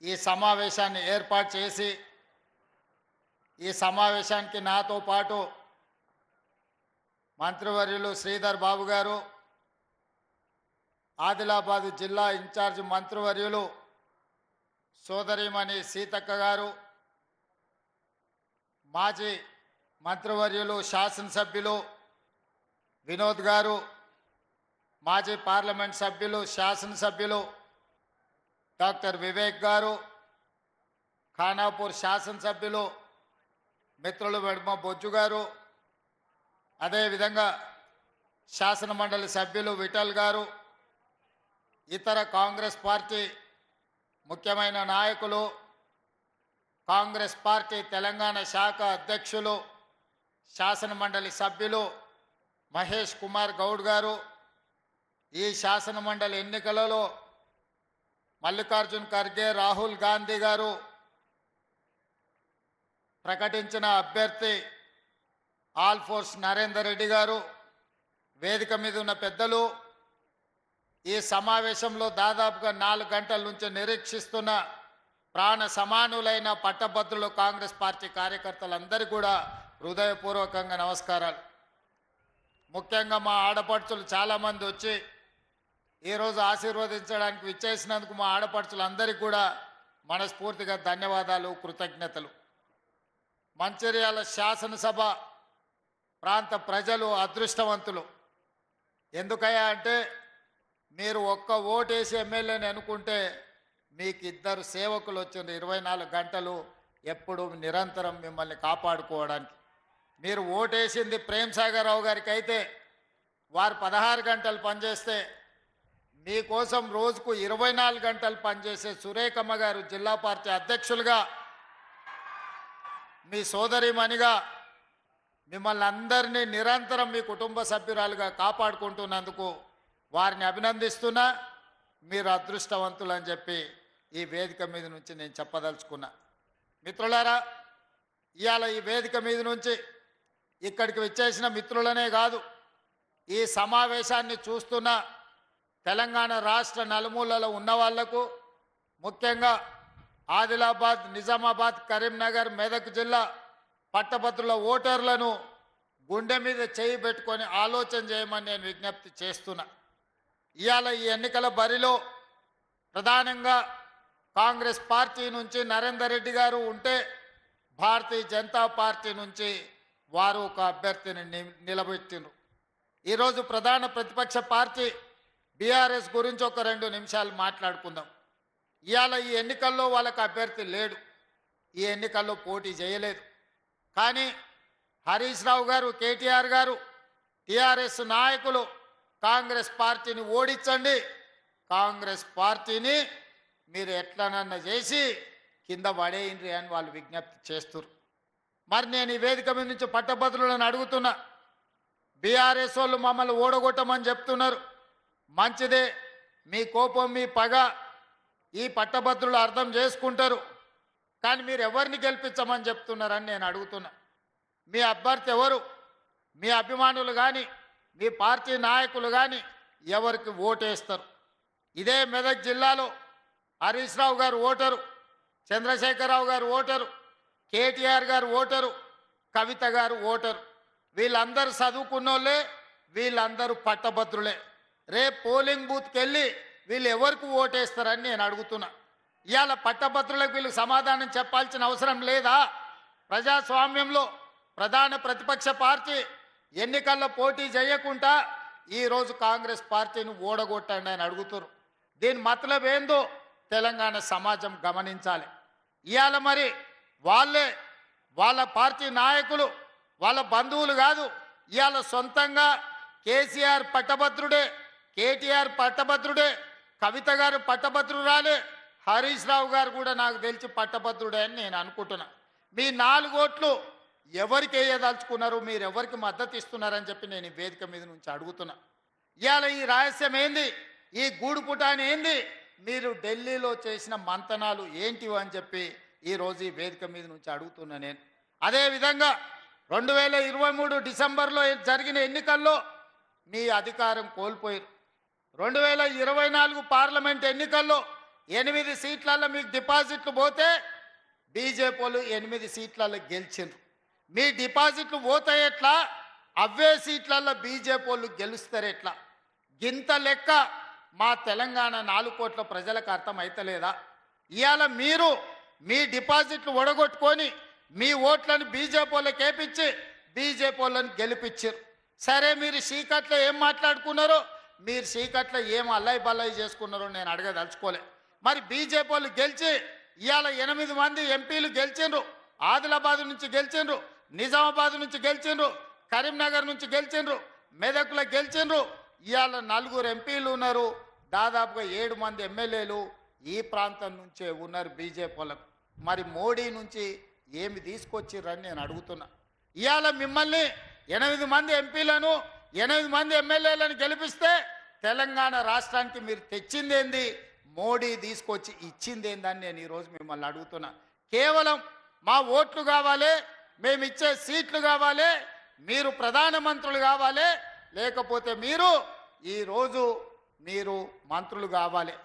ఈ సమావేశాన్ని ఏర్పాటు చేసి ఈ సమావేశానికి నాతో పాటు మంత్రివర్యులు శ్రీధర్ బాబు గారు, ఆదిలాబాద్ జిల్లా ఇన్ఛార్జ్ మంత్రివర్యులు సోదరిమణి సీతక్క గారు, మాజీ మంత్రివర్యులు శాసనసభ్యులు వినోద్ గారు, మాజీ పార్లమెంట్ సభ్యులు శాసనసభ్యులు డాక్టర్ వివేక్ గారు, ఖానాపూర్ శాసనసభ్యులు మిత్రులు వెడ్మ బొజ్జు గారు, అదేవిధంగా శాసన మండలి సభ్యులు విఠల్ గారు, ఇతర కాంగ్రెస్ పార్టీ ముఖ్యమైన నాయకులు, కాంగ్రెస్ పార్టీ తెలంగాణ శాఖ అధ్యక్షులు శాసన మండలి సభ్యులు మహేష్ కుమార్ గౌడ్ గారు, ఈ శాసన మండలి ఎన్నికలలో మల్లికార్జున్ ఖర్గే, రాహుల్ గాంధీ గారు ప్రకటించిన అభ్యర్థి ఆల్ఫోర్స్ నరేందర్ రెడ్డి గారు, వేదిక మీద ఉన్న పెద్దలు, ఈ సమావేశంలో దాదాపుగా 4 గంటల నుంచి నిరీక్షిస్తున్న ప్రాణ సమానులైన పట్టభద్రులు కాంగ్రెస్ పార్టీ కార్యకర్తలందరికీ కూడా హృదయపూర్వకంగా నమస్కారాలు. ముఖ్యంగా మా ఆడపడుచులు చాలామంది వచ్చి ఈరోజు ఆశీర్వదించడానికి విచ్చేసినందుకు మా ఆడపడుచులందరికీ కూడా మనస్ఫూర్తిగా ధన్యవాదాలు, కృతజ్ఞతలు. మంచిర్యాల శాసనసభ ప్రాంత ప్రజలు అదృష్టవంతులు. ఎందుకయ్యా అంటే మీరు ఒక్క ఓటేసి ఎమ్మెల్యేని అనుకుంటే మీకు 2 సేవకులు వచ్చిన 24 గంటలు ఎప్పుడు నిరంతరం మిమ్మల్ని కాపాడుకోవడానికి. మీరు ఓటేసింది ప్రేమ్ సాగర్ రావు గారికి అయితే వారు 16 గంటలు పనిచేస్తే మీకోసం రోజుకు 24 గంటలు పనిచేసే సురేఖమ్మ గారు జిల్లా పార్టీ అధ్యక్షులుగా, మీ సోదరిమణిగా మిమ్మల్ని అందరినీ నిరంతరం మీ కుటుంబ సభ్యురాలుగా కాపాడుకుంటున్నందుకు వారిని అభినందిస్తున్నా. మీరు అదృష్టవంతులు అని చెప్పి ఈ వేదిక మీద నుంచి నేను చెప్పదలుచుకున్నా. మిత్రులారా, ఇవాళ ఈ వేదిక మీద నుంచి ఇక్కడికి వచ్చేసిన మిత్రులనే కాదు, ఈ సమావేశాన్ని చూస్తున్న తెలంగాణ రాష్ట్ర నలుమూలలో ఉన్న వాళ్లకు, ముఖ్యంగా ఆదిలాబాద్, నిజామాబాద్, కరీంనగర్, మెదక్ జిల్లా పట్టభద్రుల ఓటర్లను గుండె మీద చేయి పెట్టుకొని ఆలోచన చేయమని నేను విజ్ఞప్తి చేస్తున్నా. ఇవాళ ఈ ఎన్నికల బరిలో ప్రధానంగా కాంగ్రెస్ పార్టీ నుంచి నరేందర్ రెడ్డి గారు ఉంటే, భారతీయ జనతా పార్టీ నుంచి వారు ఒక అభ్యర్థిని నిలబెట్టిండ్రు. ఈరోజు ప్రధాన ప్రతిపక్ష పార్టీ బీఆర్ఎస్ గురించి ఒక 2 నిమిషాలు మాట్లాడుకుందాం. ఇవాళ ఈ ఎన్నికల్లో వాళ్ళకి అభ్యర్థి లేడు, ఈ ఎన్నికల్లో పోటీ చేయలేదు. కానీ హరీష్ రావు గారు, కేటీఆర్ గారు, టీఆర్ఎస్ నాయకులు కాంగ్రెస్ పార్టీని ఓడించండి, కాంగ్రెస్ పార్టీని మీరు ఎట్లనన్నా చేసి కింద పడేయండి అని వాళ్ళు విజ్ఞప్తి చేస్తున్నారు. మరి నేను ఈ వేదిక మీద నుంచి పట్టభద్రులను అడుగుతున్నా, బీఆర్ఎస్ వాళ్ళు మమ్మల్ని ఓడగొట్టమని చెప్తున్నారు. మంచిదే, మీ కోపం, మీ పగ ఈ పట్టభద్రులు అర్థం చేసుకుంటారు. కానీ మీరు ఎవరిని గెలిపించమని చెప్తున్నారని నేను అడుగుతున్నా. మీ అభ్యర్థి ఎవరు? మీ అభిమానులు కానీ, మీ పార్టీ నాయకులు కానీ ఎవరికి ఓటేస్తారు? ఇదే మెదక్ జిల్లాలో హరీష్ రావు గారు ఓటరు, చంద్రశేఖరరావు గారు ఓటరు, కేటీఆర్ గారు ఓటరు, కవిత గారు ఓటరు. వీళ్ళందరూ చదువుకున్నోళ్ళే, వీళ్ళందరూ పట్టభద్రులే. రేపు పోలింగ్ బూత్కి వెళ్ళి వీళ్ళు ఎవరికి ఓటేస్తారని నేను అడుగుతున్నా. ఇవాళ పట్టభద్రులకు వీళ్ళు సమాధానం చెప్పాల్సిన అవసరం లేదా? ప్రజాస్వామ్యంలో ప్రధాన ప్రతిపక్ష పార్టీ ఎన్నికల్లో పోటీ చేయకుండా ఈరోజు కాంగ్రెస్ పార్టీని ఓడగొట్టండి అని అడుగుతున్నారు. దీని మతలబ్ ఏందో తెలంగాణ సమాజం గమనించాలి. ఇవాళ మరి వాళ్ళ పార్టీ నాయకులు, వాళ్ళ బంధువులు కాదు, ఇవాళ సొంతంగా కేసీఆర్ పట్టభద్రుడే, కేటీఆర్ పట్టభద్రుడే, కవిత గారు పట్టభద్రురాలే, హరీష్ రావు గారు కూడా నాకు తెలిసి పట్టభద్రుడే అని నేను అనుకుంటున్నా. మీ 4 ఓట్లు ఎవరికి వేయదలుచుకున్నారు, మీరు ఎవరికి మద్దతు ఇస్తున్నారని చెప్పి నేను ఈ వేదిక మీద నుంచి అడుగుతున్నా. ఇవాళ ఈ రహస్యం ఏంది, ఈ గూడు పుటాని ఏంది, మీరు ఢిల్లీలో చేసిన మంతనాలు ఏంటివి అని చెప్పి ఈరోజు ఈ వేదిక మీద నుంచి అడుగుతున్నా నేను. అదేవిధంగా 2023 డిసెంబర్లో జరిగిన ఎన్నికల్లో మీ అధికారం కోల్పోయారు. 2024 పార్లమెంట్ ఎన్నికల్లో 8 సీట్లలో మీకు డిపాజిట్లు పోతే బీజేపీ వాళ్ళు 8 సీట్లలో గెలిచిండ్రు. మీ డిపాజిట్లు పోతే ఎట్లా, అవే సీట్లలో బీజేపీ వాళ్ళు గెలుస్తారు ఎట్లా? గింత లెక్క మా తెలంగాణ 4 కోట్ల ప్రజలకు అర్థమైతలేదా? ఇవాళ మీరు మీ డిపాజిట్లు ఒడగొట్టుకొని మీ ఓట్లను బీజేపీ వాళ్ళకి వేపించి బీజేపీ వాళ్ళని గెలిపించారు. సరే, మీరు చీకట్లో ఏం మాట్లాడుకున్నారో, మీరు చీకట్లో ఏం అల్లయి బల్లయి చేసుకున్నారో నేను అడగదలుచుకోలే. మరి బీజేపీ వాళ్ళు గెలిచి ఇవాళ 8 మంది ఎంపీలు గెలిచిండ్రు. ఆదిలాబాద్ నుంచి గెలిచిండ్రు, నిజామాబాద్ నుంచి గెలిచిండ్రు, కరీంనగర్ నుంచి గెలిచిండ్రు, మెదక్లో గెలిచిండ్రు. ఇవాళ 4 ఎంపీలు ఉన్నారు, దాదాపుగా 7 మంది ఎమ్మెల్యేలు ఈ ప్రాంతం నుంచే ఉన్నారు బీజేపీ వాళ్ళకు. మరి మోడీ నుంచి ఏమి తీసుకొచ్చిర్రని నేను అడుగుతున్నా. ఇవాళ మిమ్మల్ని 8 మంది ఎంపీలను 8 మంది ఎమ్మెల్యేలను గెలిపిస్తే తెలంగాణ రాష్ట్రానికి మీరు తెచ్చిందేంది, మోడీ తీసుకొచ్చి ఇచ్చిందేందని నేను ఈరోజు మిమ్మల్ని అడుగుతున్నా. కేవలం మా ఓట్లు కావాలి, మేము ఇచ్చే సీట్లు కావాలి, మీరు ప్రధానమంత్రులు కావాలి, లేకపోతే ఈరోజు మీరు మంత్రులు కావాలి.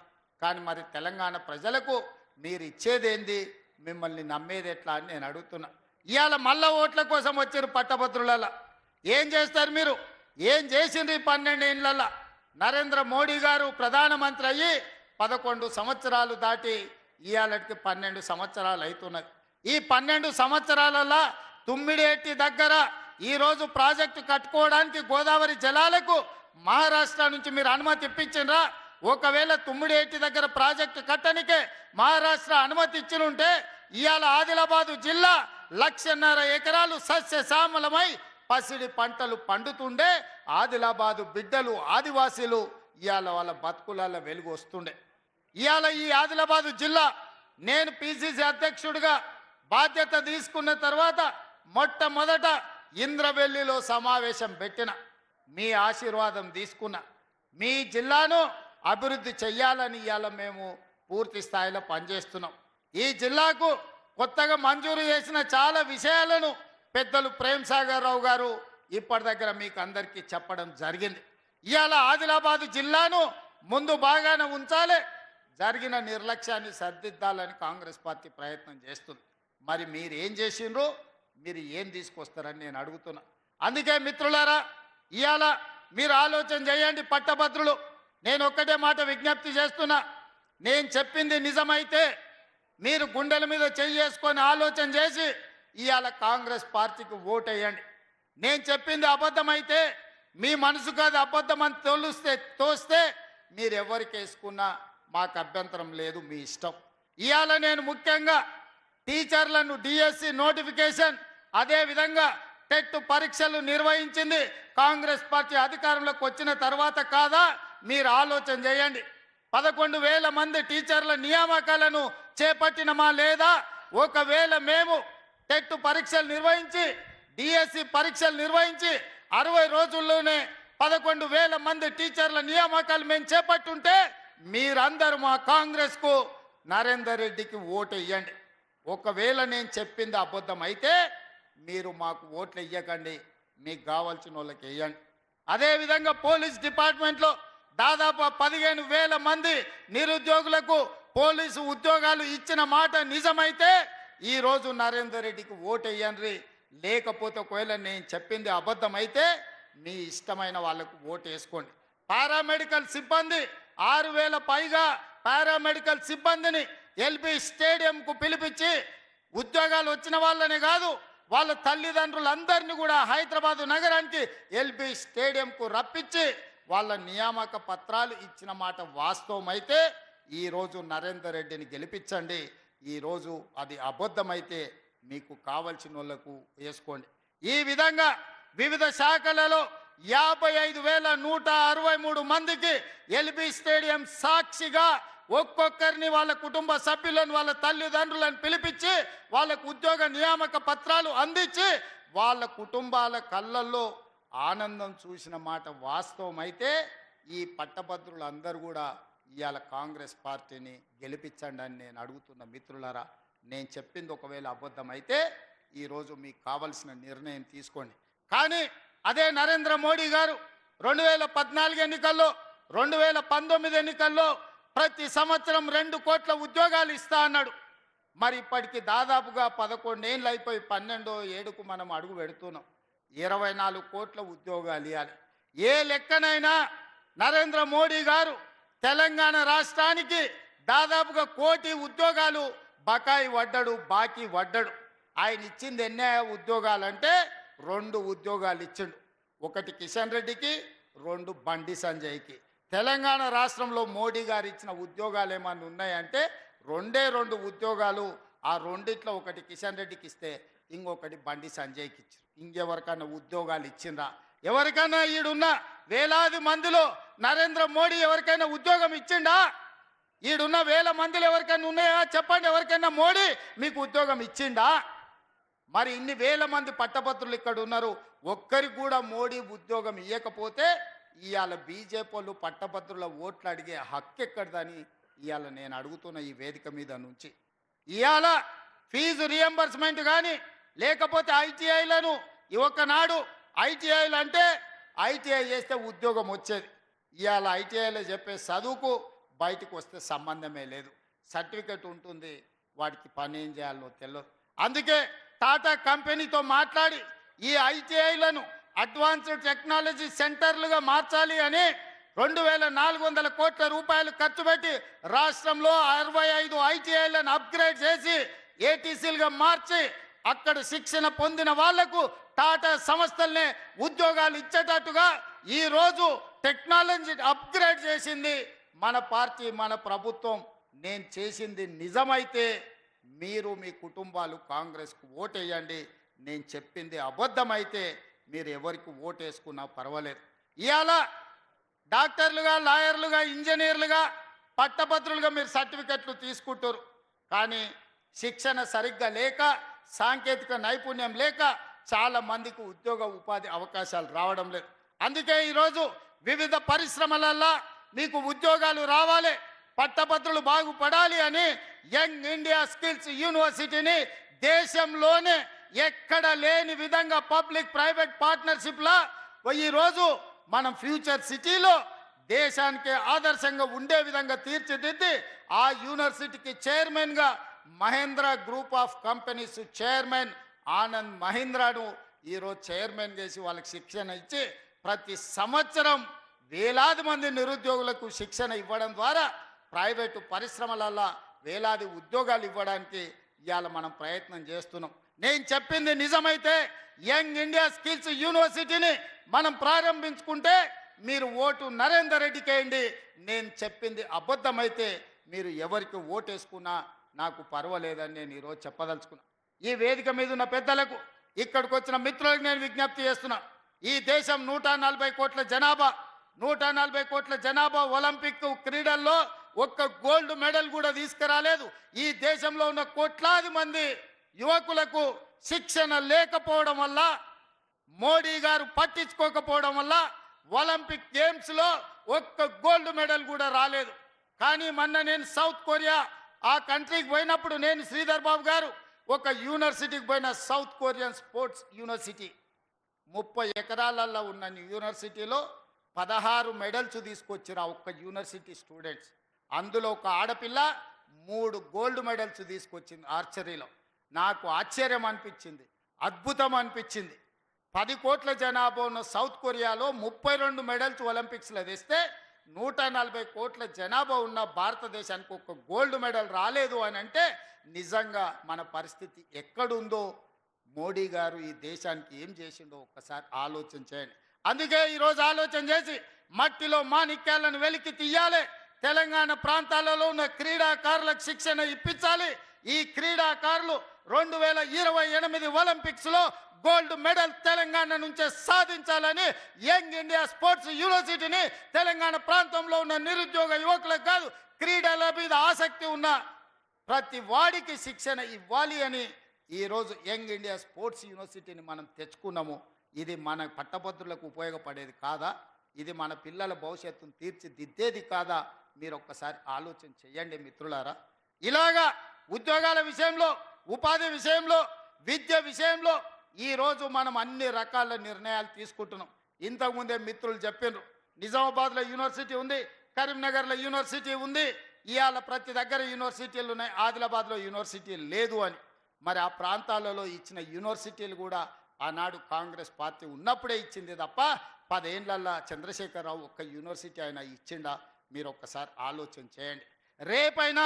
కానీ మరి తెలంగాణ ప్రజలకు మీరు ఇచ్చేదేంది, మిమ్మల్ని నమ్మేది ఎట్లా అని నేను అడుగుతున్నా. ఇవాళ మళ్ళా ఓట్ల కోసం వచ్చారు పట్టభద్రులలో. ఏం చేస్తారు మీరు? ఏం చేసింది 12 ఏళ్ళల్లో? నరేంద్ర మోడీ గారు ప్రధానమంత్రి అయ్యి 11 సంవత్సరాలు దాటి ఇవాళకి 12 సంవత్సరాలు అవుతున్నది. ఈ 12 సంవత్సరాలలో తుమ్మిడేటి దగ్గర ఈరోజు ప్రాజెక్టు కట్టుకోవడానికి గోదావరి జలాలకు మహారాష్ట్ర నుంచి మీరు అనుమతి ఇప్పించిండ్రా? ఒకవేళ తుమ్మిడేటి దగ్గర ప్రాజెక్టు కట్టనికే మహారాష్ట్ర అనుమతి ఇచ్చినుంటే ఇవాళ ఆదిలాబాదు జిల్లా 1.5 ఎకరాలు సస్యశ్యామలమై పసిడి పంటలు పండుతుండే ఆదిలాబాదు బిడ్డలు ఆదివాసీలు ఇవాళ వాళ్ళ బతుకులలో వెలుగు వస్తుండే. ఇవాళ ఈ ఆదిలాబాదు జిల్లా నేను పిసిసి అధ్యక్షుడిగా బాధ్యత తీసుకున్న తర్వాత మొట్టమొదట ఇంద్రవెల్లిలో సమావేశం పెట్టిన, మీ ఆశీర్వాదం తీసుకున్న. మీ జిల్లాను అభివృద్ధి చెయ్యాలని ఇవాళ మేము పూర్తి స్థాయిలో పనిచేస్తున్నాం. ఈ జిల్లాకు కొత్తగా మంజూరు చేసిన చాలా విషయాలను పెద్దలు ప్రేమ్ సాగర్ రావు గారు ఇప్పటి దగ్గర మీకు అందరికీ చెప్పడం జరిగింది. ఇవాళ ఆదిలాబాదు జిల్లాను ముందు బాగానే ఉంచాలి, జరిగిన నిర్లక్ష్యాన్ని సరిదిద్దాలని కాంగ్రెస్ పార్టీ ప్రయత్నం చేస్తుంది. మరి మీరు ఏం చేసిండ్రు, మీరు ఏం తీసుకొస్తారని నేను అడుగుతున్నా. అందుకే మిత్రులారా, ఇవాళ మీరు ఆలోచన చేయండి పట్టభద్రులు. నేను ఒక్కటే మాట విజ్ఞప్తి చేస్తున్నా. నేను చెప్పింది నిజమైతే మీరు గుండెల మీద చేసుకొని ఆలోచన చేసి ఇవాళ కాంగ్రెస్ పార్టీకి ఓటు వేయండి. నేను చెప్పింది అబద్ధమైతే, మీ మనసుకు అది అబద్ధం అని తోస్తే మీరు ఎవరికి వేసుకున్నా మాకు అభ్యంతరం లేదు, మీ ఇష్టం. ఇవాళ నేను ముఖ్యంగా టీచర్లను డిఎస్సి నోటిఫికేషన్, అదేవిధంగా టెట్ పరీక్షలు నిర్వహించింది కాంగ్రెస్ పార్టీ అధికారంలోకి వచ్చిన తర్వాత కాదా? మీరు ఆలోచన చేయండి. 11,000 మంది టీచర్ల నియామకాలను చేపట్టినమా లేదా? ఒకవేళ మేము టెట్ పరీక్షలు నిర్వహించి డిఎస్సి పరీక్షలు నిర్వహించి 60 రోజుల్లోనే 11,000 మంది టీచర్ల నియామకాలు మేము చేపట్టుంటే మీరందరూ మా కాంగ్రెస్కు నరేందర్ రెడ్డికి ఓటు వేయండి. ఒకవేళ నేను చెప్పింది అబద్ధం అయితే మీరు మాకు ఓట్లు ఇవ్వకండి, మీకు కావాల్సిన వాళ్ళకి వేయండి. అదేవిధంగా పోలీస్ డిపార్ట్మెంట్లో దాదాపు 15,000 మంది నిరుద్యోగులకు పోలీసు ఉద్యోగాలు ఇచ్చిన మాట నిజమైతే ఈరోజు నరేందర్ రెడ్డికి ఓటు వేయండి. లేకపోతే ఒకవేళ నేను చెప్పింది అబద్ధం అయితే మీ ఇష్టమైన వాళ్ళకు ఓటు వేసుకోండి. పారామెడికల్ సిబ్బంది 6,000 పైగా పారామెడికల్ సిబ్బందిని ఎల్బీ స్టేడియంకు పిలిపించి ఉద్యోగాలు వచ్చిన వాళ్ళనే కాదు, వాళ్ళ తల్లిదండ్రులందరినీ కూడా హైదరాబాదు నగరానికి ఎల్బీ స్టేడియంకు రప్పించి వాళ్ళ నియామక పత్రాలు ఇచ్చిన మాట వాస్తవమైతే ఈరోజు నరేందర్ రెడ్డిని గెలిపించండి. ఈరోజు అది అబద్ధమైతే మీకు కావలసిన వాళ్ళకు వేసుకోండి. ఈ విధంగా వివిధ శాఖలలో 55,163 మందికి ఎల్బీ స్టేడియం సాక్షిగా ఒక్కొక్కరిని వాళ్ళ కుటుంబ సభ్యులను వాళ్ళ తల్లిదండ్రులను పిలిపించి వాళ్ళకు ఉద్యోగ నియామక పత్రాలు అందించి వాళ్ళ కుటుంబాల కళ్ళల్లో ఆనందం చూసిన మాట వాస్తవమైతే ఈ పట్టభద్రులందరూ కూడా ఇవాళ కాంగ్రెస్ పార్టీని గెలిపించండి అని నేను అడుగుతున్న మిత్రులారా. నేను చెప్పింది ఒకవేళ అబద్ధం అయితే ఈరోజు మీకు కావలసిన నిర్ణయం తీసుకోండి. కానీ అదే నరేంద్ర మోడీ గారు 2014 ఎన్నికల్లో 2019 ఎన్నికల్లో ప్రతి సంవత్సరం 2 కోట్ల ఉద్యోగాలు ఇస్తా అన్నాడు. మరి ఇప్పటికి దాదాపుగా 11 ఏళ్ళు అయిపోయి 12వ ఏడుకు మనం అడుగు పెడుతున్నాం. 24 కోట్ల ఉద్యోగాలు ఇవ్వాలి. ఏ లెక్కనైనా నరేంద్ర మోడీ గారు తెలంగాణ రాష్ట్రానికి దాదాపుగా 1 కోటి ఉద్యోగాలు బకాయి పడ్డాడు, బాకీ పడ్డాడు. ఆయన ఇచ్చింది ఎన్ని ఉద్యోగాలంటే 2 ఉద్యోగాలు ఇచ్చిండు. ఒకటి కిషన్ రెడ్డికి, 2 బండి సంజయ్కి. తెలంగాణ రాష్ట్రంలో మోడీ గారు ఇచ్చిన ఉద్యోగాలు ఏమన్నా ఉన్నాయంటే 2 ఉద్యోగాలు. ఆ రెండిట్లో ఒకటి కిషన్ రెడ్డికి ఇస్తే ఇంకొకటి బండి సంజయ్కి ఇచ్చారు. ఇంకెవరికైనా ఉద్యోగాలు ఇచ్చిండ్రా? ఎవరికైనా ఈడున్న వేలాది మందిలో నరేంద్ర మోడీ ఎవరికైనా ఉద్యోగం ఇచ్చిండా? ఈడున్న వేల మందిలో ఎవరికైనా ఉన్నాయా చెప్పండి. ఎవరికైనా మోడీ మీకు ఉద్యోగం ఇచ్చిండా? మరి ఇన్ని వేల మంది పట్టభద్రులు ఇక్కడ ఉన్నారు, ఒక్కరికి కూడా మోడీ ఉద్యోగం ఇవ్వకపోతే ఇవాళ బీజేపీ వాళ్ళు పట్టభద్రుల ఓట్లు అడిగే హక్కు ఎక్కడదని ఇవాళ నేను అడుగుతున్న ఈ వేదిక మీద నుంచి. ఇవాళ ఫీజు రియంబర్స్మెంట్ కానీ లేకపోతే ఐటీఐలను ఒకనాడు ఐటీఐలు అంటే ఐటీఐ చేస్తే ఉద్యోగం వచ్చేది. ఇవాళ ఐటీఐలో చెప్పే చదువుకు బయటకు వస్తే సంబంధమే లేదు. సర్టిఫికెట్ ఉంటుంది, వాడికి పని ఏం చేయాలో తెలియదు. అందుకే టాటా కంపెనీతో మాట్లాడి ఈ ఐటీఐలను అడ్వాన్స్డ్ టెక్నాలజీ సెంటర్లుగా మార్చాలి అని 2400 కోట్ల రూపాయలు ఖర్చు పెట్టి రాష్ట్రంలో 65 ఐటీఐలను అప్గ్రేడ్ చేసి ఏటీసీలుగా మార్చి అక్కడ శిక్షణ పొందిన వాళ్లకు టాటా సంస్థలనే ఉద్యోగాలు ఇచ్చేటట్టుగా ఈరోజు టెక్నాలజీ అప్గ్రేడ్ చేసింది మన పార్టీ, మన ప్రభుత్వం. నేను చేసింది నిజమైతే మీరు మీ కుటుంబాలు కాంగ్రెస్కు ఓటేయండి. నేను చెప్పింది అబద్ధమైతే మీరు ఎవరికి ఓటేసుకున్నా పర్వాలేదు. ఇవాళ డాక్టర్లుగా, లాయర్లుగా, ఇంజనీర్లుగా, పట్టభద్రులుగా మీరు సర్టిఫికెట్లు తీసుకుంటారు. కానీ శిక్షణ సరిగ్గా లేక, సాంకేతిక నైపుణ్యం లేక చాలా మందికి ఉద్యోగ ఉపాధి అవకాశాలు రావడం లేదు. అందుకే ఈరోజు వివిధ పరిశ్రమలల్లో మీకు ఉద్యోగాలు రావాలి, పట్టభద్రులు బాగుపడాలి అని యంగ్ ఇండియా స్కిల్స్ యూనివర్సిటీని దేశంలోనే ఎక్కడ లేని విధంగా పబ్లిక్ ప్రైవేట్ పార్ట్నర్షిప్లా ఈరోజు మనం ఫ్యూచర్ సిటీలో దేశానికి ఆదర్శంగా ఉండే విధంగా తీర్చిదిద్ది ఆ యూనివర్సిటీకి చైర్మన్గా Mahindra group of companies chairman Anand మహీంద్రాను ఈరోజు చైర్మన్ చేసి వాళ్ళకి శిక్షణ ఇచ్చి ప్రతి సంవత్సరం వేలాది మంది నిరుద్యోగులకు శిక్షణ ఇవ్వడం ద్వారా ప్రైవేటు పరిశ్రమలలో వేలాది ఉద్యోగాలు ఇవ్వడానికి ఇవాళ మనం ప్రయత్నం చేస్తున్నాం. నేను చెప్పింది నిజమైతే యంగ్ ఇండియా స్కిల్స్ యూనివర్సిటీని మనం ప్రారంభించుకుంటే మీరు ఓటు నరేందర్ రెడ్డికి వేయండి. నేను చెప్పింది అబద్ధమైతే మీరు ఎవరికి ఓటేసుకున్నా నాకు పర్వాలేదని నేను ఈరోజు చెప్పదలుచుకున్నా. ఈ వేదిక మీద ఉన్న పెద్దలకు, ఇక్కడికి వచ్చిన మిత్రులకు నేను విజ్ఞప్తి చేస్తున్నా. ఈ దేశం 140 కోట్ల జనాభా, 140 కోట్ల జనాభా ఒలింపిక్ క్రీడల్లో ఒక్క గోల్డ్ మెడల్ కూడా తీసుకురాలేదు. ఈ దేశంలో ఉన్న కోట్లాది మంది యువకులకు శిక్షణ లేకపోవడం వల్ల, మోడీ గారు పట్టించుకోకపోవడం వల్ల ఒలింపిక్ గేమ్స్లో ఒక్క గోల్డ్ మెడల్ కూడా రాలేదు. కానీ మొన్న నేను సౌత్ కొరియా ఆ కంట్రీకి పోయినప్పుడు నేను శ్రీధర్ బాబు గారు ఒక యూనివర్సిటీకి పోయిన, సౌత్ కొరియన్ స్పోర్ట్స్ యూనివర్సిటీ 30 ఎకరాలలో ఉన్న యూనివర్సిటీలో 16 మెడల్స్ తీసుకొచ్చారు ఆ ఒక్క యూనివర్సిటీ స్టూడెంట్స్. అందులో ఒక ఆడపిల్ల 3 గోల్డ్ మెడల్స్ తీసుకొచ్చింది ఆర్చరీలో. నాకు ఆశ్చర్యం అనిపించింది, అద్భుతం అనిపించింది. 10 కోట్ల జనాభా ఉన్న సౌత్ కొరియాలో 32 మెడల్స్ ఒలింపిక్స్లో తెస్తే 140 కోట్ల జనాభా ఉన్న భారతదేశానికి ఒక గోల్డ్ మెడల్ రాలేదు అని అంటే నిజంగా మన పరిస్థితి ఎక్కడుందో, మోడీ గారు ఈ దేశానికి ఏం చేసిండో ఒక్కసారి ఆలోచన చేయండి. అందుకే ఈరోజు ఆలోచన చేసి మట్టిలో మాణిక్యాలను వెలికి తీయాలి. తెలంగాణ ప్రాంతాలలో ఉన్న క్రీడాకారులకు శిక్షణ ఇప్పించాలి. ఈ క్రీడాకారులు 2028 ఒలింపిక్స్లో గోల్డ్ మెడల్ తెలంగాణ నుంచే సాధించాలని యంగ్ ఇండియా స్పోర్ట్స్ యూనివర్సిటీని తెలంగాణ ప్రాంతంలో ఉన్న నిరుద్యోగ యువకులకు కాదు, క్రీడల మీద ఆసక్తి ఉన్న ప్రతి వాడికి శిక్షణ ఇవ్వాలి అని ఈరోజు యంగ్ ఇండియా స్పోర్ట్స్ యూనివర్సిటీని మనం తెచ్చుకున్నాము. ఇది మన పట్టభద్రులకు ఉపయోగపడేది కాదా? ఇది మన పిల్లల భవిష్యత్తును తీర్చిదిద్దేది కాదా? మీరు ఒక్కసారి ఆలోచన చేయండి మిత్రులారా. ఇలాగా ఉద్యోగాల విషయంలో, ఉపాధి విషయంలో, విద్య విషయంలో ఈరోజు మనం అన్ని రకాల నిర్ణయాలు తీసుకుంటున్నాం. ఇంతకుముందే మిత్రులు చెప్పినారు, నిజామాబాద్లో యూనివర్సిటీ ఉంది, కరీంనగర్లో యూనివర్సిటీ ఉంది, ఇవాళ ప్రతి దగ్గర యూనివర్సిటీలు ఉన్నాయి, ఆదిలాబాద్లో యూనివర్సిటీ లేదు అని. మరి ఆ ప్రాంతాలలో ఇచ్చిన యూనివర్సిటీలు కూడా ఆనాడు కాంగ్రెస్ పార్టీ ఉన్నప్పుడే ఇచ్చింది తప్ప 10 ఏళ్లలో చంద్రశేఖరరావు ఒక్క యూనివర్సిటీ ఆయన ఇచ్చిండా? మీరు ఒక్కసారి ఆలోచన చేయండి. రేపైనా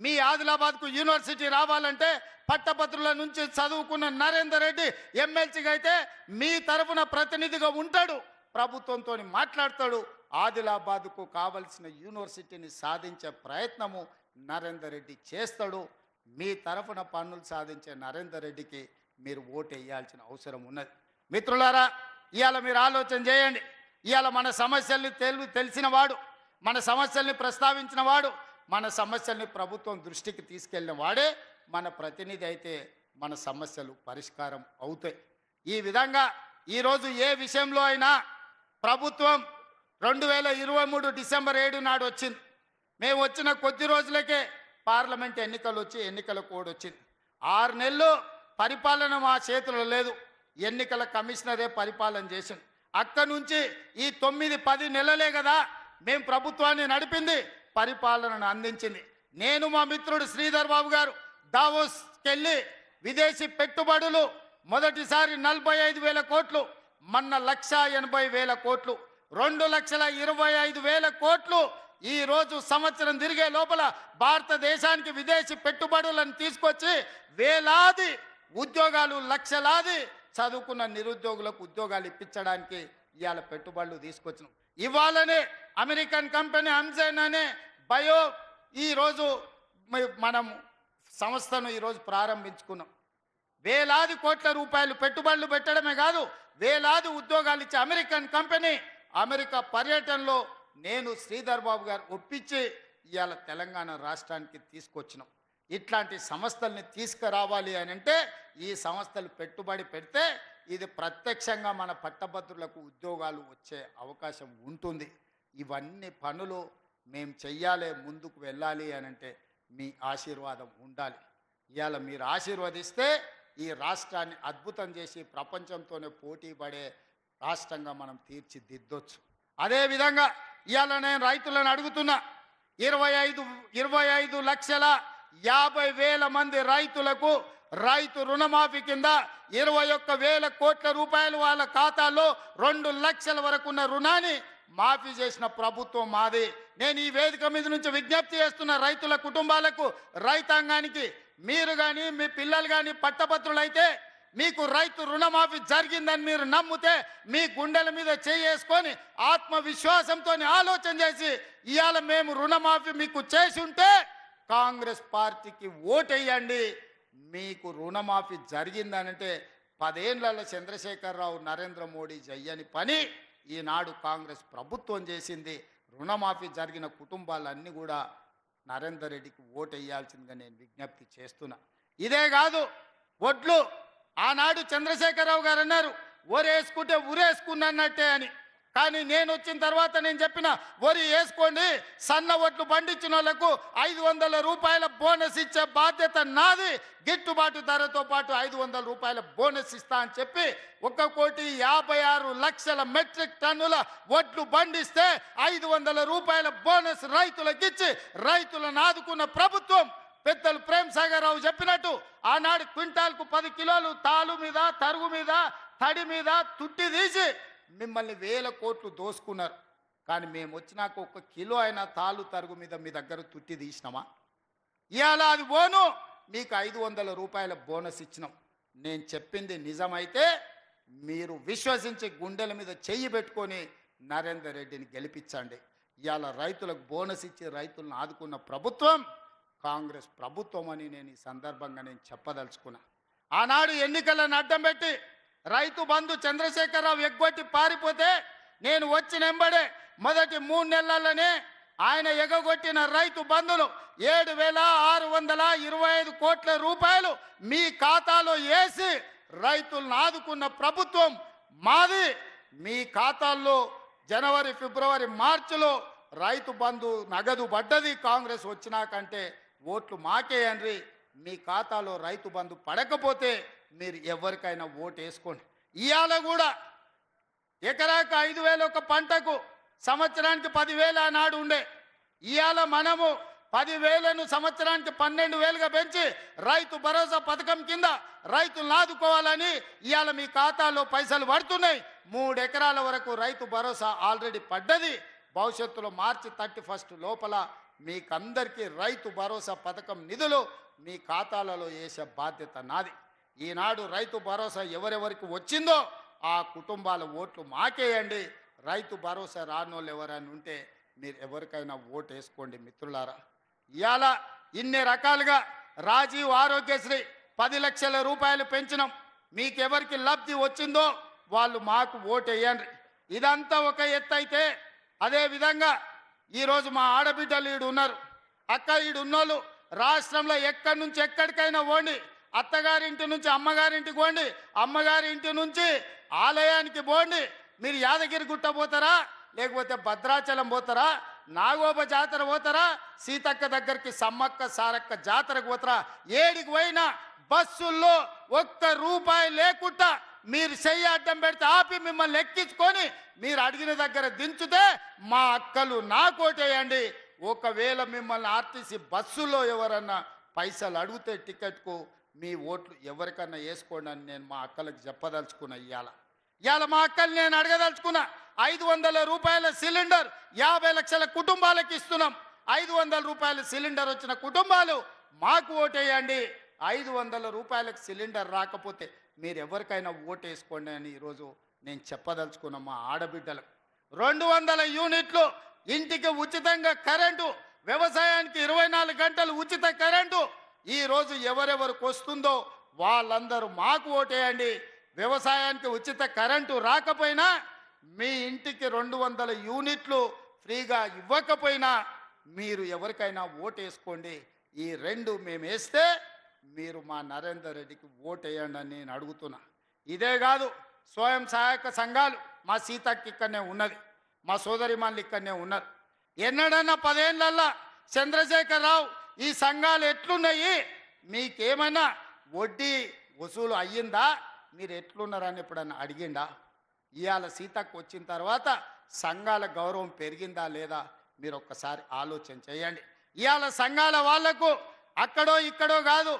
మీ ఆదిలాబాద్కు యూనివర్సిటీ రావాలంటే పట్టభద్రుల నుంచి చదువుకున్న నరేందర్ రెడ్డి ఎమ్మెల్సీగా అయితే మీ తరఫున ప్రతినిధిగా ఉంటాడు, ప్రభుత్వంతో మాట్లాడతాడు. ఆదిలాబాద్కు కావలసిన యూనివర్సిటీని సాధించే ప్రయత్నము నరేందర్ రెడ్డి చేస్తాడు. మీ తరఫున పన్నులు సాధించే నరేందర్ రెడ్డికి మీరు ఓటు వేయాల్సిన అవసరం ఉన్నది. మిత్రులారా, ఇవాళ మీరు ఆలోచన చేయండి. ఇవాళ మన సమస్యల్ని తెలిసిన వాడు, మన సమస్యల్ని ప్రస్తావించిన వాడు, మన సమస్యల్ని ప్రభుత్వం దృష్టికి తీసుకెళ్ళిన వాడే మన ప్రతినిధి అయితే మన సమస్యలు పరిష్కారం అవుతాయి. ఈ విధంగా ఈరోజు ఏ విషయంలో అయినా ప్రభుత్వం 2023 డిసెంబర్ 7 నాడు వచ్చింది. మేము వచ్చిన కొద్ది రోజులకే పార్లమెంట్ ఎన్నికలు వచ్చి ఎన్నికల కోడ్ వచ్చింది. 6 నెలలు పరిపాలన మా చేతిలో లేదు, ఎన్నికల కమిషనరే పరిపాలన చేసింది. అక్కడి నుంచి ఈ 9-10 నెలలే కదా మేము ప్రభుత్వాన్ని నడిపింది, పరిపాలనను అందించింది. నేను మా మిత్రుడు శ్రీధర్ బాబు గారు దావోస్కి వెళ్ళి విదేశీ పెట్టుబడులు మొదటిసారి 45,000 కోట్లు, మొన్న 1,80,000 కోట్లు, 2,25,000 కోట్లు. ఈ రోజు సంవత్సరం తిరిగే లోపల భారతదేశానికి విదేశీ పెట్టుబడులను తీసుకొచ్చి వేలాది ఉద్యోగాలు, లక్షలాది చదువుకున్న నిరుద్యోగులకు ఉద్యోగాలు ఇప్పించడానికి ఇవాళ పెట్టుబడులు తీసుకొచ్చినాం. ఇవాళనే అమెరికన్ కంపెనీ అమ్జన్ అనే బయో ఈరోజు మనం సంస్థను ఈరోజు ప్రారంభించుకున్నాం. వేలాది కోట్ల రూపాయలు పెట్టుబడులు పెట్టడమే కాదు, వేలాది ఉద్యోగాలు ఇచ్చే అమెరికన్ కంపెనీ అమెరికా పర్యటనలో నేను శ్రీధర్ బాబు గారు ఒప్పించి ఇవాళ తెలంగాణ రాష్ట్రానికి తీసుకొచ్చినాం. ఇట్లాంటి సంస్థల్ని తీసుకురావాలి అని అంటే ఈ సంస్థలు పెట్టుబడి పెడితే ఇది ప్రత్యక్షంగా మన పట్టభద్రులకు ఉద్యోగాలు వచ్చే అవకాశం ఉంటుంది. ఇవన్నీ పనులు మేము చెయ్యాలి, ముందుకు వెళ్ళాలి అని అంటే మీ ఆశీర్వాదం ఉండాలి. ఇవాళ మీరు ఆశీర్వదిస్తే ఈ రాష్ట్రాన్ని అద్భుతం చేసి ప్రపంచంతోనే పోటీ పడే రాష్ట్రంగా మనం తీర్చిదిద్దొచ్చు. అదేవిధంగా ఇవాళ నేను రైతులను అడుగుతున్నా, 25,50,000 మంది రైతులకు రైతు రుణమాఫీ కింద 21,000 కోట్ల రూపాయలు వాళ్ళ ఖాతాలో 2 లక్షల వరకు ఉన్న రుణాన్ని మాఫీ చేసిన ప్రభుత్వం మాది. నేను ఈ వేదిక మీద నుంచి విజ్ఞప్తి చేస్తున్న రైతుల కుటుంబాలకు, రైతాంగానికి, మీరు కానీ మీ పిల్లలు కానీ పట్టభద్రులైతే మీకు రైతు రుణమాఫీ జరిగిందని మీరు నమ్మితే మీ గుండెల మీద చేసుకొని ఆత్మవిశ్వాసంతో ఆలోచన చేసి ఇవాళ మేము రుణమాఫీ మీకు చేసి ఉంటే కాంగ్రెస్ పార్టీకి ఓటేయండి. మీకు రుణమాఫీ జరిగిందనంటే 10 ఏళ్లలో చంద్రశేఖరరావు, నరేంద్ర మోడీ చెయ్యని పని ఈనాడు కాంగ్రెస్ ప్రభుత్వం చేసింది. రుణమాఫీ జరిగిన కుటుంబాలన్నీ కూడా నరేందర్ రెడ్డికి ఓటేయాల్సిందిగా నేను విజ్ఞప్తి చేస్తున్నా. ఇదే కాదు, ఒడ్లు ఆనాడు చంద్రశేఖరరావు గారు అన్నారు వరి వేసుకుంటే ఉరేసుకున్నట్టే అని. కానీ నేను వచ్చిన తర్వాత నేను చెప్పిన వరి వేసుకోండి, సన్న ఒట్లు పండించిన వాళ్ళకు 500 రూపాయల బోనస్ ఇచ్చే బాధ్యత నాది, గిట్టుబాటు ధరతో పాటు 500 రూపాయల బోనస్ ఇస్తా అని చెప్పి 1,56,00,000 మెట్రిక్ టన్నుల ఒట్లు పండిస్తే 500 రూపాయల బోనస్ రైతులకు ఇచ్చి రైతులను ఆదుకున్న ప్రభుత్వం. పెద్దలు ప్రేమ్ సాగర్ రావు చెప్పినట్టు ఆనాడు క్వింటాల్కు 10 కిలోలు తాలు మీద, తరుగు మీద, తడి మీద తుట్టి తీసి మిమ్మల్ని 1,000 కోట్లు దోసుకున్నారు. కానీ మేము వచ్చినాక 1 కిలో అయినా తాలు తరుగు మీద మీ దగ్గర తుట్టి తీసినామా? ఇవాళ అది పోను మీకు 500 రూపాయల బోనస్ ఇచ్చినాం. నేను చెప్పింది నిజమైతే మీరు విశ్వసించి గుండెల మీద చెయ్యి పెట్టుకొని నరేందర్ రెడ్డిని గెలిపించండి. ఇవాళ రైతులకు బోనస్ ఇచ్చి రైతులను ఆదుకున్న ప్రభుత్వం కాంగ్రెస్ ప్రభుత్వం అని నేను ఈ సందర్భంగా నేను చెప్పదలుచుకున్నా. ఆనాడు ఎన్నికలను అడ్డం పెట్టి రైతు బంధు చంద్రశేఖరరావు ఎగ్గొట్టి పారిపోతే నేను వచ్చిన వెంబడే మొదటి 3 నెలల్లోనే ఆయన ఎగగొట్టిన రైతు బంధులు 7,625 కోట్ల రూపాయలు మీ ఖాతాలో వేసి రైతులను ఆదుకున్న ప్రభుత్వం మాది. మీ ఖాతాల్లో జనవరి, ఫిబ్రవరి, మార్చిలో రైతు బంధు నగదు పడ్డది. కాంగ్రెస్ వచ్చినాకంటే ఓట్లు మాకేయండి. మీ ఖాతాలో రైతు బంధు పడకపోతే మీరు ఎవరికైనా ఓటు వేసుకోండి. ఇవాళ కూడా ఎకరాకు 5,000 ఒక పంటకు సంవత్సరానికి 10,000 ఆనాడు ఉండే. ఇవాళ మనము 10,000ను సంవత్సరానికి 12,000గా పెంచి రైతు భరోసా పథకం కింద రైతులను ఆదుకోవాలని ఇవాళ మీ ఖాతాలో పైసలు పడుతున్నాయి. 3 ఎకరాల వరకు రైతు భరోసా ఆల్రెడీ పడ్డది. భవిష్యత్తులో మార్చి 31 లోపల మీకందరికీ రైతు భరోసా పథకం నిధులు మీ ఖాతాలలో వేసే బాధ్యత నాది. ఈనాడు రైతు భరోసా ఎవరెవరికి వచ్చిందో ఆ కుటుంబాల ఓట్లు మాకేయండి. రైతు భరోసా రానోళ్ళు ఎవరైనా ఉంటే మీరు ఎవరికైనా ఓటు వేసుకోండి మిత్రులారా. ఇవాళ ఇన్ని రకాలుగా రాజీవ్ ఆరోగ్యశ్రీ 10 లక్షల రూపాయలు పెంచినాం. మీకెవరికి లబ్ధి వచ్చిందో వాళ్ళు మాకు ఓటు వేయండి. ఇదంతా ఒక ఎత్తు అయితే, అదేవిధంగా ఈరోజు మా ఆడబిడ్డలు ఈడు ఉన్నారు. అక్క ఈడు ఉన్నోళ్ళు రాష్ట్రంలో ఎక్కడి నుంచి ఎక్కడికైనా పోండి, అత్తగారింటి నుంచి అమ్మగారింటికి పోండి, అమ్మగారి ఇంటి నుంచి ఆలయానికి పోండి. మీరు యాదగిరి గుట్ట పోతారా, లేకపోతే భద్రాచలం పోతారా, నాగోబ జాతర పోతారా, సీతక్క దగ్గరికి సమ్మక్క సారక్క జాతరకు పోతారా, ఏడికి పోయినా బస్సుల్లో ఒక్క రూపాయి లేకుండా మీరు చెయ్యి అడ్డం పెడితే ఆపి మిమ్మల్ని ఎక్కించుకొని మీరు అడిగిన దగ్గర దించుతే మా అక్కలు నాకోటేయండి. ఒకవేళ మిమ్మల్ని ఆర్టీసీ బస్సులో ఎవరన్నా పైసలు అడిగితే టికెట్కు మీ ఓట్లు ఎవరికన్నా వేసుకోండి అని నేను మా అక్కలకు చెప్పదలుచుకున్నా. ఇవాళ మా అక్కలు నేను అడగదలుచుకున్నా. 500 రూపాయల సిలిండర్ 50 లక్షల కుటుంబాలకు ఇస్తున్నాం. 500 రూపాయల సిలిండర్ వచ్చిన కుటుంబాలు మాకు ఓటేయండి. 500 రూపాయలకు సిలిండర్ రాకపోతే మీరు ఎవరికైనా ఓటేసుకోండి అని ఈరోజు నేను చెప్పదలుచుకున్న మా ఆడబిడ్డలకు. 200 యూనిట్లు ఇంటికి ఉచితంగా కరెంటు, వ్యవసాయానికి 24 గంటలు ఉచిత కరెంటు ఈరోజు ఎవరెవరికి వస్తుందో వాళ్ళందరూ మాకు ఓటేయండి. వ్యవసాయానికి ఉచిత కరెంటు రాకపోయినా, మీ ఇంటికి 200 యూనిట్లు ఫ్రీగా ఇవ్వకపోయినా మీరు ఎవరికైనా ఓటేసుకోండి. ఈ 2 మేము వేస్తే మీరు మా నరేందర్ రెడ్డికి ఓటేయండి అని నేను అడుగుతున్నా. ఇదే కాదు, స్వయం సహాయక సంఘాలు మా సీతకి ఇక్కడనే ఉన్నది, మా సోదరిమణులు ఇక్కడనే ఉన్నారు. ఎన్నడన్నా 10 ఏళ్ళల్లో చంద్రశేఖరరావు ఈ సంఘాలు ఎట్లున్నాయి, మీకేమైనా వడ్డీ వసూలు అయ్యిందా, మీరు ఎట్లున్నారని ఎప్పుడన్నా అడిగిండా? ఇవాళ సీతకు వచ్చిన తర్వాత సంఘాల గౌరవం పెరిగిందా లేదా మీరు ఒక్కసారి ఆలోచన చేయండి. ఇవాళ సంఘాల వాళ్లకు అక్కడో ఇక్కడో కాదు,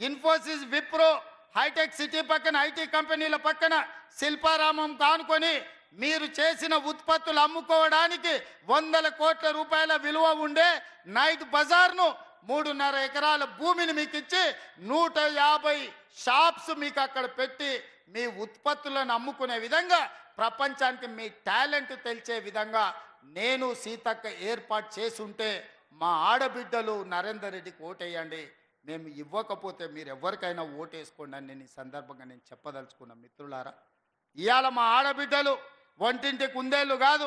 ఇన్ఫోసిస్, విప్రో, హైటెక్ సిటీ పక్కన ఐటీ కంపెనీల పక్కన శిల్పారామం కానుకొని మీరు చేసిన ఉత్పత్తులు అమ్ముకోవడానికి 100 కోట్ల రూపాయల విలువ ఉండే నైట్ బజార్ను 3.5 ఎకరాల భూమిని మీకు ఇచ్చి 150 షాప్స్ మీకు అక్కడ పెట్టి మీ ఉత్పత్తులను అమ్ముకునే విధంగా, ప్రపంచానికి మీ టాలెంట్ తెలిసే విధంగా నేను సీతక్క ఏర్పాటు చేసి ఉంటే మా ఆడబిడ్డలు నరేందర్ రెడ్డికి ఓటేయండి. మేము ఇవ్వకపోతే మీరు ఎవరికైనా ఓటేసుకోండి అని నేను ఈ సందర్భంగా నేను చెప్పదలుచుకున్న మిత్రులారా. ఇవాళ మా ఆడబిడ్డలు ఒంటింటి కుందేళ్ళు కాదు,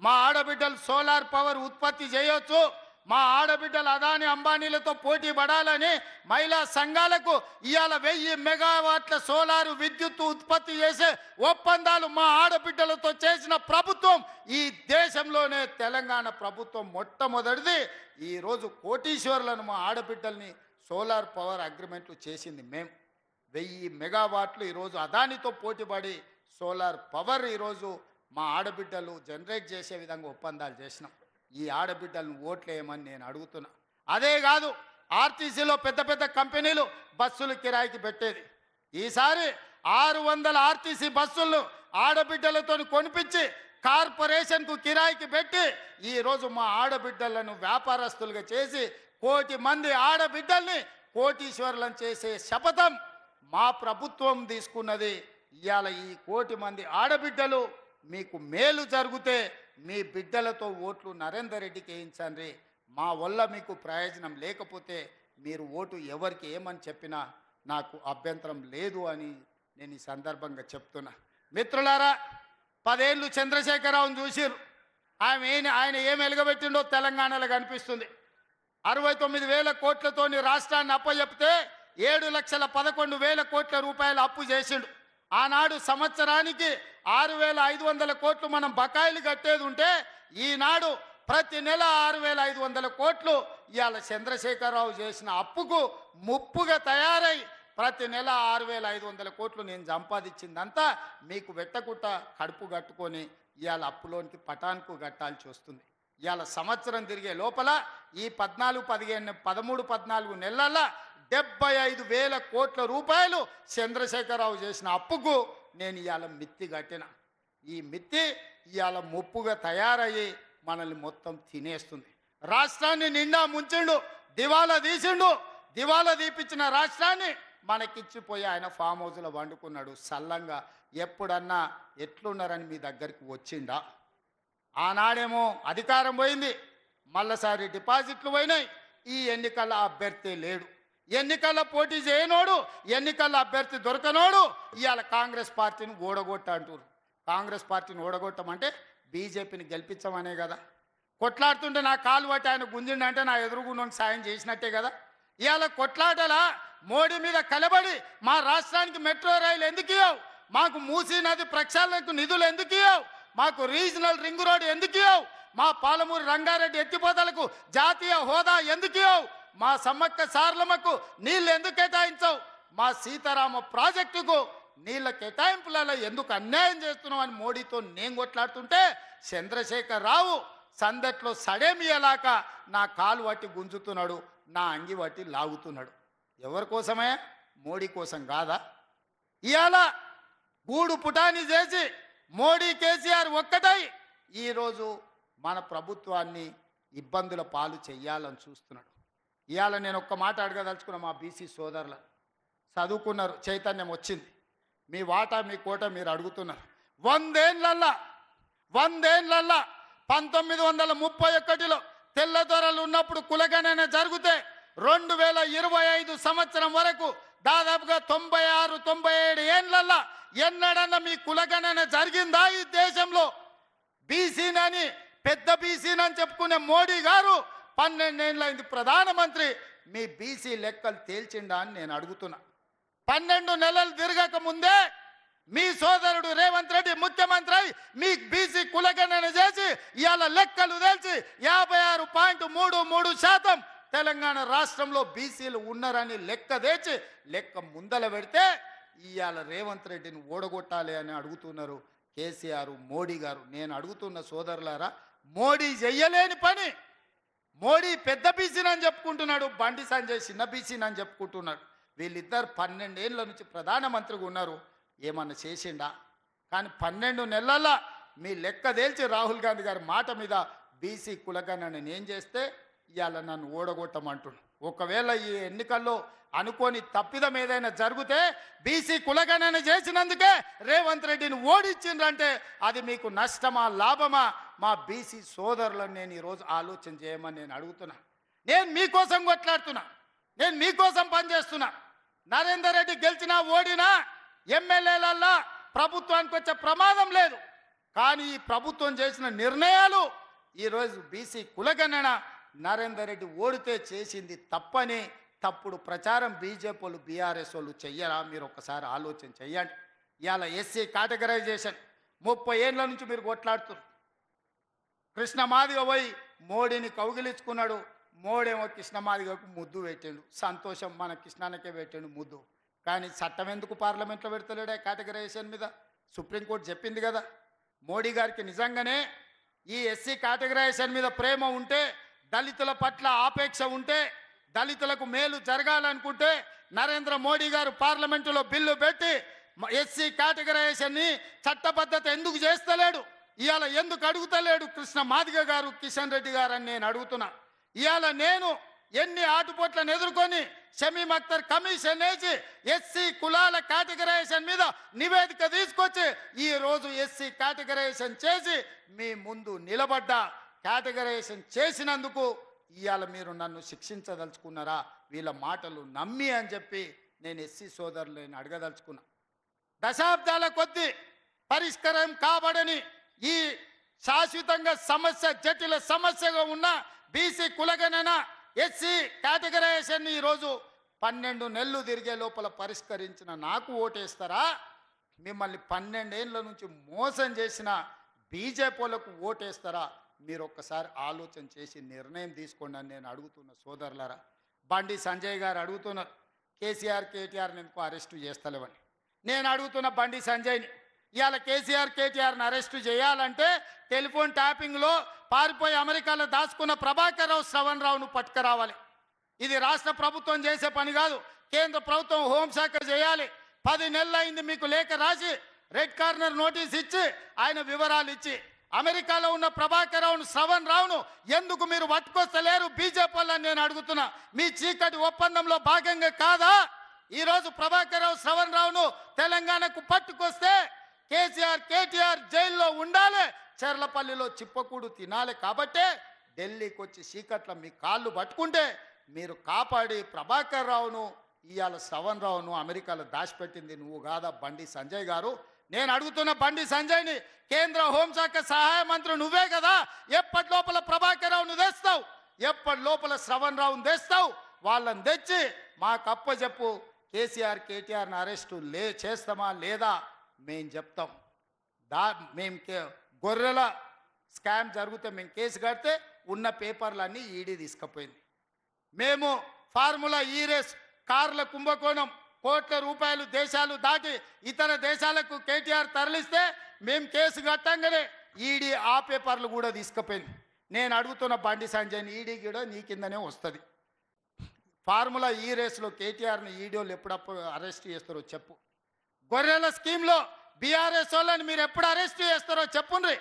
మా ఆడబిడ్డలు సోలార్ పవర్ ఉత్పత్తి చేయొచ్చు. మా ఆడబిడ్డలు అదాని అంబానీలతో పోటీ పడాలని మహిళా సంఘాలకు ఇవాళ 1000 మెగావాట్ల సోలారు విద్యుత్ ఉత్పత్తి చేసే ఒప్పందాలు మా ఆడబిడ్డలతో చేసిన ప్రభుత్వం ఈ దేశంలోనే తెలంగాణ ప్రభుత్వం మొట్టమొదటిది. ఈరోజు కోటీశ్వర్లను మా ఆడబిడ్డల్ని సోలార్ పవర్ అగ్రిమెంట్లు చేసింది మేము. 1000 మెగావాట్లు ఈరోజు అదానితో పోటీపడి సోలార్ పవర్ ఈరోజు మా ఆడబిడ్డలు జనరేట్ చేసే విధంగా ఒప్పందాలు చేసినాం. ఈ ఆడబిడ్డలను ఓట్లేయమని నేను అడుగుతున్నా. అదే కాదు, ఆర్టీసీలో పెద్ద పెద్ద కంపెనీలు బస్సులు కిరాయికి పెట్టేది. ఈసారి 600 ఆర్టీసీ బస్సులను ఆడబిడ్డలతో కొనిపించి కార్పొరేషన్కు కిరాయికి పెట్టి ఈరోజు మా ఆడబిడ్డలను వ్యాపారస్తులుగా చేసి 1 కోటి మంది ఆడబిడ్డల్ని కోటీశ్వరులను చేసే శపథం మా ప్రభుత్వం తీసుకున్నది. ఇవాళ ఈ 1 కోటి మంది ఆడబిడ్డలు మీకు మేలు జరిగితే మీ బిడ్డలతో ఓట్లు నరేందర్ రెడ్డికి వేయించండి. మా వల్ల మీకు ప్రయోజనం లేకపోతే మీరు ఓటు ఎవరికి ఏమని చెప్పినా నాకు అభ్యంతరం లేదు అని నేను ఈ సందర్భంగా చెప్తున్నా. మిత్రులారా, 10 ఏళ్ళు చంద్రశేఖరరావును చూసిర్రు. ఆయన ఏం వెలగబెట్టిండో తెలంగాణలో కనిపిస్తుంది. 69,000 కోట్లతోని రాష్ట్రాన్ని అప్పచెప్తే 7,11,000 కోట్ల రూపాయలు అప్పు చేసిండు. ఆనాడు సంవత్సరానికి 6,500 కోట్లు మనం బకాయిలు కట్టేది ఉంటే ఈనాడు ప్రతి నెల 6,500 కోట్లు ఇవాళ చంద్రశేఖరరావు చేసిన అప్పుకు ముప్పుగా తయారై ప్రతి నెల 6,500 కోట్లు నేను సంపాదించిందంతా మీకు వెట్టకుట్ట కడుపు కట్టుకొని ఇవాళ అప్పులోనికి పటాన్కు కట్టాల్సి వస్తుంది. ఇవాళ సంవత్సరం తిరిగే లోపల ఈ 13 నెలల 75,000 కోట్ల రూపాయలు చంద్రశేఖరరావు చేసిన అప్పుకు నేను ఇవాళ మిత్తి కట్టిన. ఈ మిత్తి ఇవాళ ముప్పుగా తయారయ్యి మనల్ని మొత్తం తినేస్తుంది. రాష్ట్రాన్ని నిండా ముంచిండు, దివాలా తీసిండు. దివాలా తీపించిన రాష్ట్రాన్ని మనకిచ్చిపోయి ఆయన ఫామ్ హౌస్లో వండుకున్నాడు. సల్లంగా ఎప్పుడన్నా ఎట్లున్నారని మీ దగ్గరికి వచ్చిండా? ఆనాడేమో అధికారం పోయింది, మళ్ళసారి డిపాజిట్లు పోయినాయి. ఈ ఎన్నికల అభ్యర్థి లేడు, ఎన్నికల్లో పోటీ చేయనోడు, ఎన్నికల్లో అభ్యర్థి దొరకనోడు ఇవాళ కాంగ్రెస్ పార్టీని ఓడగొట్ట అంటారు. కాంగ్రెస్ పార్టీని ఓడగొట్టమంటే బీజేపీని గెలిపించమనే కదా. కొట్లాడుతుంటే నా కాలు పట్టి ఆయన గుంజిండంటే నా ఎదురుగుండా సాయం చేసినట్టే కదా. ఇవాళ కొట్లాటలా మోడీ మీద కలబడి మా రాష్ట్రానికి మెట్రో రైలు ఎందుకు ఇవ్వవు, మాకు మూసీ నది ప్రక్షాళనకు నిధులు ఎందుకు ఇవ్వవు, మాకు రీజనల్ రింగ్ రోడ్ ఎందుకు ఇవ్వవు, మా పాలమూరు రంగారెడ్డి ఎత్తిపోతలకు జాతీయ హోదా ఎందుకు ఇవ్వవు, మా సమ్మక్క సారలమ్మకు నీళ్ళు ఎందుకు కేటాయించవు, మా సీతారామ ప్రాజెక్టుకు నీళ్ళ కేటాయింపులలో ఎందుకు అన్యాయం చేస్తున్నావు అని మోడీతో నేను కొట్లాడుతుంటే చంద్రశేఖర్ రావు సందట్లో సడేమియలాక నా కాలు పట్టి గుంజుతున్నాడు, నా అంగి పట్టి లాగుతున్నాడు. ఎవరి కోసమే? మోడీ కోసం కాదా? ఇవాళ గూడు పుటాని చేసి మోడీ కేసీఆర్ ఒక్కటై ఈరోజు మన ప్రభుత్వాన్ని ఇబ్బందుల పాలు చెయ్యాలని చూస్తున్నాడు. ఇవాళ నేను ఒక్క మాట అడగదలుచుకున్నా. మా బీసీ సోదరుల చదువుకున్నారు, చైతన్యం వచ్చింది, మీ వాటా మీ కోట మీరు అడుగుతున్నారు. 100 ఏళ్ళల్లా 1931లో తెల్లదొరలు ఉన్నప్పుడు కులగణన జరిగితే 2025 సంవత్సరం వరకు దాదాపుగా 96-97 ఏళ్ళల్లా ఎన్నడన్నా మీ కులగణన జరిగిందా ఈ దేశంలో? బీసీనని పెద్ద బీసీనని చెప్పుకునే మోడీ గారు 12 ఏళ్ళైంది ప్రధానమంత్రి, మీ బీసీ లెక్కలు తేల్చిండా అని నేను అడుగుతున్నా. 12 నెలలు తిరగక ముందే మీ సోదరుడు రేవంత్ రెడ్డి ముఖ్యమంత్రి అయి మీ బీసీ కులగణన చేసి ఇవాళ లెక్కలు తేల్చి 56.33% తెలంగాణ రాష్ట్రంలో బీసీలు ఉన్నారని లెక్క తెచ్చి లెక్క ముందల పెడితే ఇవాళ రేవంత్ రెడ్డిని ఓడగొట్టాలి అని అడుగుతున్నారు కేసీఆర్, మోడీ గారు. నేను అడుగుతున్న సోదరులారా, మోడీ చెయ్యలేని పని, మోడీ పెద్ద బీసీనని చెప్పుకుంటున్నాడు, బండి సంజయ్ చిన్న బీసీనని చెప్పుకుంటున్నాడు. వీళ్ళిద్దరు 12 ఏళ్ళ నుంచి ప్రధానమంత్రిగా ఉన్నారు, ఏమన్నా చేసిండా? కానీ 12 నెలల్లో మీ లెక్క తేల్చి రాహుల్ గాంధీ గారి మాట మీద బీసీ కులగణన నేను చేస్తే ఇవాళ నన్ను ఓడగొట్టమంటున్నాను. ఒకవేళ ఈ ఎన్నికల్లో అనుకోని తప్పిదం ఏదైనా జరిగితే బీసీ కులగణన చేసినందుకే రేవంత్ రెడ్డిని ఓడించిండ్రంటే అది మీకు నష్టమా లాభమా? మా బీసీ సోదరులను నేను ఈరోజు ఆలోచన చేయమని నేను అడుగుతున్నా. నేను మీకోసం కొట్లాడుతున్నా, నేను మీకోసం పనిచేస్తున్నా. నరేందర్ రెడ్డి గెలిచినా ఓడినా ఎమ్మెల్యేలల్లా ప్రభుత్వానికి వచ్చే ప్రమాదం లేదు. కానీ ఈ ప్రభుత్వం చేసిన నిర్ణయాలు ఈరోజు బీసీ కులగణన నరేందర్ రెడ్డి ఓడితే చేసింది తప్పని తప్పుడు ప్రచారం బీజేపీ వాళ్ళు బీఆర్ఎస్ వాళ్ళు చెయ్యరా? మీరు ఒక్కసారి ఆలోచన చెయ్యండి. ఇవాళ ఎస్సీ కేటగరైజేషన్ 30 ఏళ్ళ నుంచి మీరు కొట్లాడుతున్నారు. కృష్ణమాదిగ పోయి మోడీని కౌగిలించుకున్నాడు, మోడేమో కృష్ణమాదిగకు ముద్దు పెట్టిండు, సంతోషం, మన కృష్ణానికే పెట్టిండు ముద్దు. కానీ చట్టం ఎందుకు పార్లమెంట్లో పెడతలేడే కేటగరైజేషన్ మీద? సుప్రీంకోర్టు చెప్పింది కదా. మోడీ గారికి నిజంగానే ఈ ఎస్సీ కేటగరైజేషన్ మీద ప్రేమ ఉంటే, దళితుల పట్ల ఆపేక్ష ఉంటే, దళితులకు మేలు జరగాలనుకుంటే నరేంద్ర మోడీ గారు పార్లమెంటులో బిల్లు పెట్టి ఎస్సీ కేటగరైజేషన్ని చట్టబద్ధత ఎందుకు చేస్తలేడు? ఇవాళ ఎందుకు అడుగుతలేడు కృష్ణ మాదిగ గారు, కిషన్ రెడ్డి గారు అని నేను అడుగుతున్నా. ఇవాళ నేను ఎన్ని ఆటుపోట్లను ఎదుర్కొని షమీమ్ అఖ్తర్ కమిషన్ వేసి ఎస్సీ కులాల కేటగరైజేషన్ మీద నివేదిక తీసుకొచ్చి ఈరోజు ఎస్సీ కేటగరైజేషన్ చేసి మీ ముందు నిలబడ్డా. కేటగరైజేషన్ చేసినందుకు ఇవాళ మీరు నన్ను శిక్షించదలుచుకున్నారా? వీళ్ళ మాటలు నమ్మి అని చెప్పి నేను ఎస్సీ సోదరులను అడగదలుచుకున్నా. దశాబ్దాల కొద్దీ పరిష్కారం కాబడని ఈ శాశ్వతంగా సమస్య, జటిల సమస్యగా ఉన్న బీసీ కులగణన ఎస్సీ కేటగరైజేషన్ ఈరోజు 12 నెలలు తిరిగే లోపల పరిష్కరించిన నాకు ఓటేస్తారా? మిమ్మల్ని 12 ఏళ్ళ నుంచి మోసం చేసిన బీజేపీలకు ఓటేస్తారా? మీరు ఒక్కసారి ఆలోచన చేసి నిర్ణయం తీసుకోండి అని నేను అడుగుతున్న సోదరులారా. బండి సంజయ్ గారు అడుగుతున్నారు కేసీఆర్ కేటీఆర్ని ఎందుకు అరెస్టు చేస్తలేవని. నేను అడుగుతున్న బండి సంజయ్ని, ఇవాళ కేసీఆర్ కేటీఆర్ని అరెస్ట్ చేయాలంటే టెలిఫోన్ ట్యాపింగ్లో పారిపోయి అమెరికాలో దాచుకున్న ప్రభాకర్ రావు శ్రవణ్ రావును పట్టుకురావాలి. ఇది రాష్ట్ర ప్రభుత్వం చేసే పని కాదు, కేంద్ర ప్రభుత్వం హోంశాఖ చేయాలి. 10 నెలలు అయింది మీకు లేఖ రాసి రెడ్ కార్నర్ నోటీస్ ఇచ్చి ఆయన వివరాలు ఇచ్చి అమెరికాలో ఉన్న ప్రభాకర్ రావును శ్రవణ్ రావును ఎందుకు మీరు పట్టుకొస్తలేరు బీజేపీ వాళ్ళని నేను అడుగుతున్నా. మీ చీకటి ఒప్పందంలో భాగంగా కాదా ఈరోజు ప్రభాకర్ రావు శ్రవణ్ రావును తెలంగాణకు పట్టుకొస్తే కేసీఆర్ కేటీఆర్ జైల్లో ఉండాలి, చెర్లపల్లిలో చిప్పకూడు తినాలి. కాబట్టే ఢిల్లీకి వచ్చి చీకట్ల మీ కాళ్ళు పట్టుకుంటే మీరు కాపాడి ప్రభాకర్ రావును ఇవాళ శ్రవణ్ రావును అమెరికాలో దాచిపెట్టింది నువ్వు కాదా బండి సంజయ్ గారు. నేను అడుగుతున్న బండి సంజయ్ని, కేంద్ర హోంశాఖ సహాయ మంత్రి నువ్వే కదా, ఎప్పటి లోపల ప్రభాకర్ రావును తెస్తావు, ఎప్పటి లోపల శ్రవణ్ రావును తెస్తావు, వాళ్ళని తెచ్చి మాకు అప్పచెప్పు. కేసీఆర్ కేటీఆర్ని అరెస్టు చేస్తామా లేదా మేము చెప్తాం. మేము గొర్రెల స్కామ్ జరిగితే మేము కేసు కడితే ఉన్న పేపర్లన్నీ ఈడీ తీసుకుపోయింది. మేము ఫార్ములా ఈ రేస్ కార్ల కుంభకోణం కోట్ల రూపాయలు దేశాలు దాటి ఇతర దేశాలకు కేటీఆర్ తరలిస్తే మేము కేసు కట్టంగానే ఈడీ ఆ పేపర్లు కూడా తీసుకుపోయింది. నేను అడుగుతున్న బండి సంజయ్ని, ఈడీ కూడా నీ కిందనే వస్తుంది. ఫార్ములా ఈ రేస్లో కేటీఆర్ని ఈడీలు ఎప్పుడప్పుడు అరెస్ట్ చేస్తారో చెప్పు. గొర్రెల స్కీమ్లో బీఆర్ఎస్ వాళ్ళని మీరు ఎప్పుడు అరెస్ట్ చేస్తారో చెప్పుండ్రి.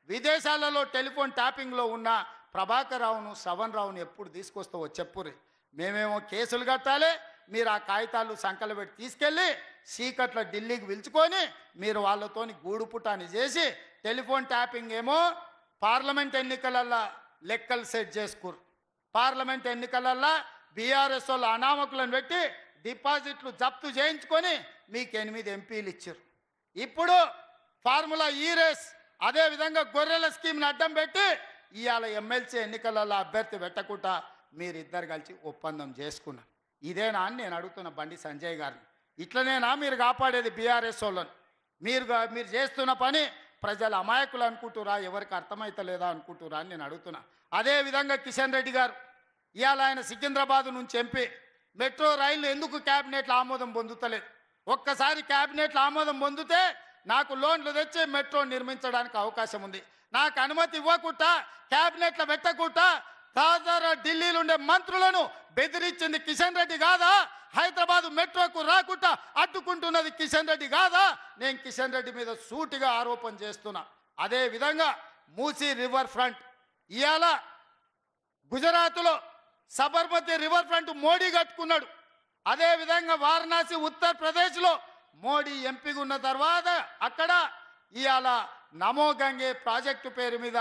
విదేశాలలో టెలిఫోన్ ట్యాపింగ్లో ఉన్న ప్రభాకర్ రావును శ్రవణ్ రావును ఎప్పుడు తీసుకొస్తావో చెప్పుర్రి. మేమేమో కేసులు కట్టాలి, మీరు ఆ కాగితాలు సంకలు పెట్టి తీసుకెళ్ళి చీకట్ల ఢిల్లీకి పిలుచుకొని మీరు వాళ్ళతోని గూడుపుటాన్ని చేసి టెలిఫోన్ ట్యాపింగ్ ఏమో పార్లమెంట్ ఎన్నికలల్లో లెక్కలు సెట్ చేసుకురు. పార్లమెంట్ ఎన్నికలల్లో బీఆర్ఎస్ వాళ్ళు అనామకులను పెట్టి డిపాజిట్లు జప్తు చేయించుకొని మీకు 8 ఎంపీలు ఇచ్చారు. ఇప్పుడు ఫార్ములా ఈ రేస్ అదేవిధంగా గొర్రెల స్కీమ్ని అడ్డం పెట్టి ఇవాళ ఎమ్మెల్సీ ఎన్నికలలో అభ్యర్థి పెట్టకుండా మీరిద్దరు కలిసి ఒప్పందం చేసుకున్నారు. ఇదేనా అని నేను అడుగుతున్న బండి సంజయ్ గారిని. ఇట్లనేనా మీరు కాపాడేది బీఆర్ఎస్ వాళ్ళని? మీరు చేస్తున్న పని ప్రజల అమాయకులు అనుకుంటురా, ఎవరికి అర్థమవుతలేదా అనుకుంటురా అని నేను అడుగుతున్నా. అదేవిధంగా కిషన్ రెడ్డి గారు ఇవాళ ఆయన సికింద్రాబాద్ నుంచి ఎంపీ. మెట్రో రైళ్లు ఎందుకు క్యాబినెట్లో ఆమోదం పొందుతలేదు? ఒక్కసారి క్యాబినెట్లో ఆమోదం పొందితే నాకు లోన్లు తెచ్చి మెట్రో నిర్మించడానికి అవకాశం ఉంది. నాకు అనుమతి ఇవ్వకుండా క్యాబినెట్లో పెట్టకుండా తాజాగా ఢిల్లీలో ఉండే మంత్రులను బెదిరించింది కిషన్ రెడ్డి కాదా? హైదరాబాద్ మెట్రోకు రాకుండా అడ్డుకుంటున్నది కిషన్ రెడ్డి కాదా? నేను కిషన్ రెడ్డి మీద సూటిగా ఆరోపణ చేస్తున్నా. అదేవిధంగా మూసీ రివర్ ఫ్రంట్ ఇవాళ గుజరాత్లో సబర్మతి రివర్ ఫ్రంట్ మోడీ కట్టుకున్నాడు. అదేవిధంగా వారణాసి ఉత్తరప్రదేశ్లో మోడీ ఎంపీగా ఉన్న తర్వాత అక్కడ ఇవాళ నమో గంగే ప్రాజెక్టు పేరు మీద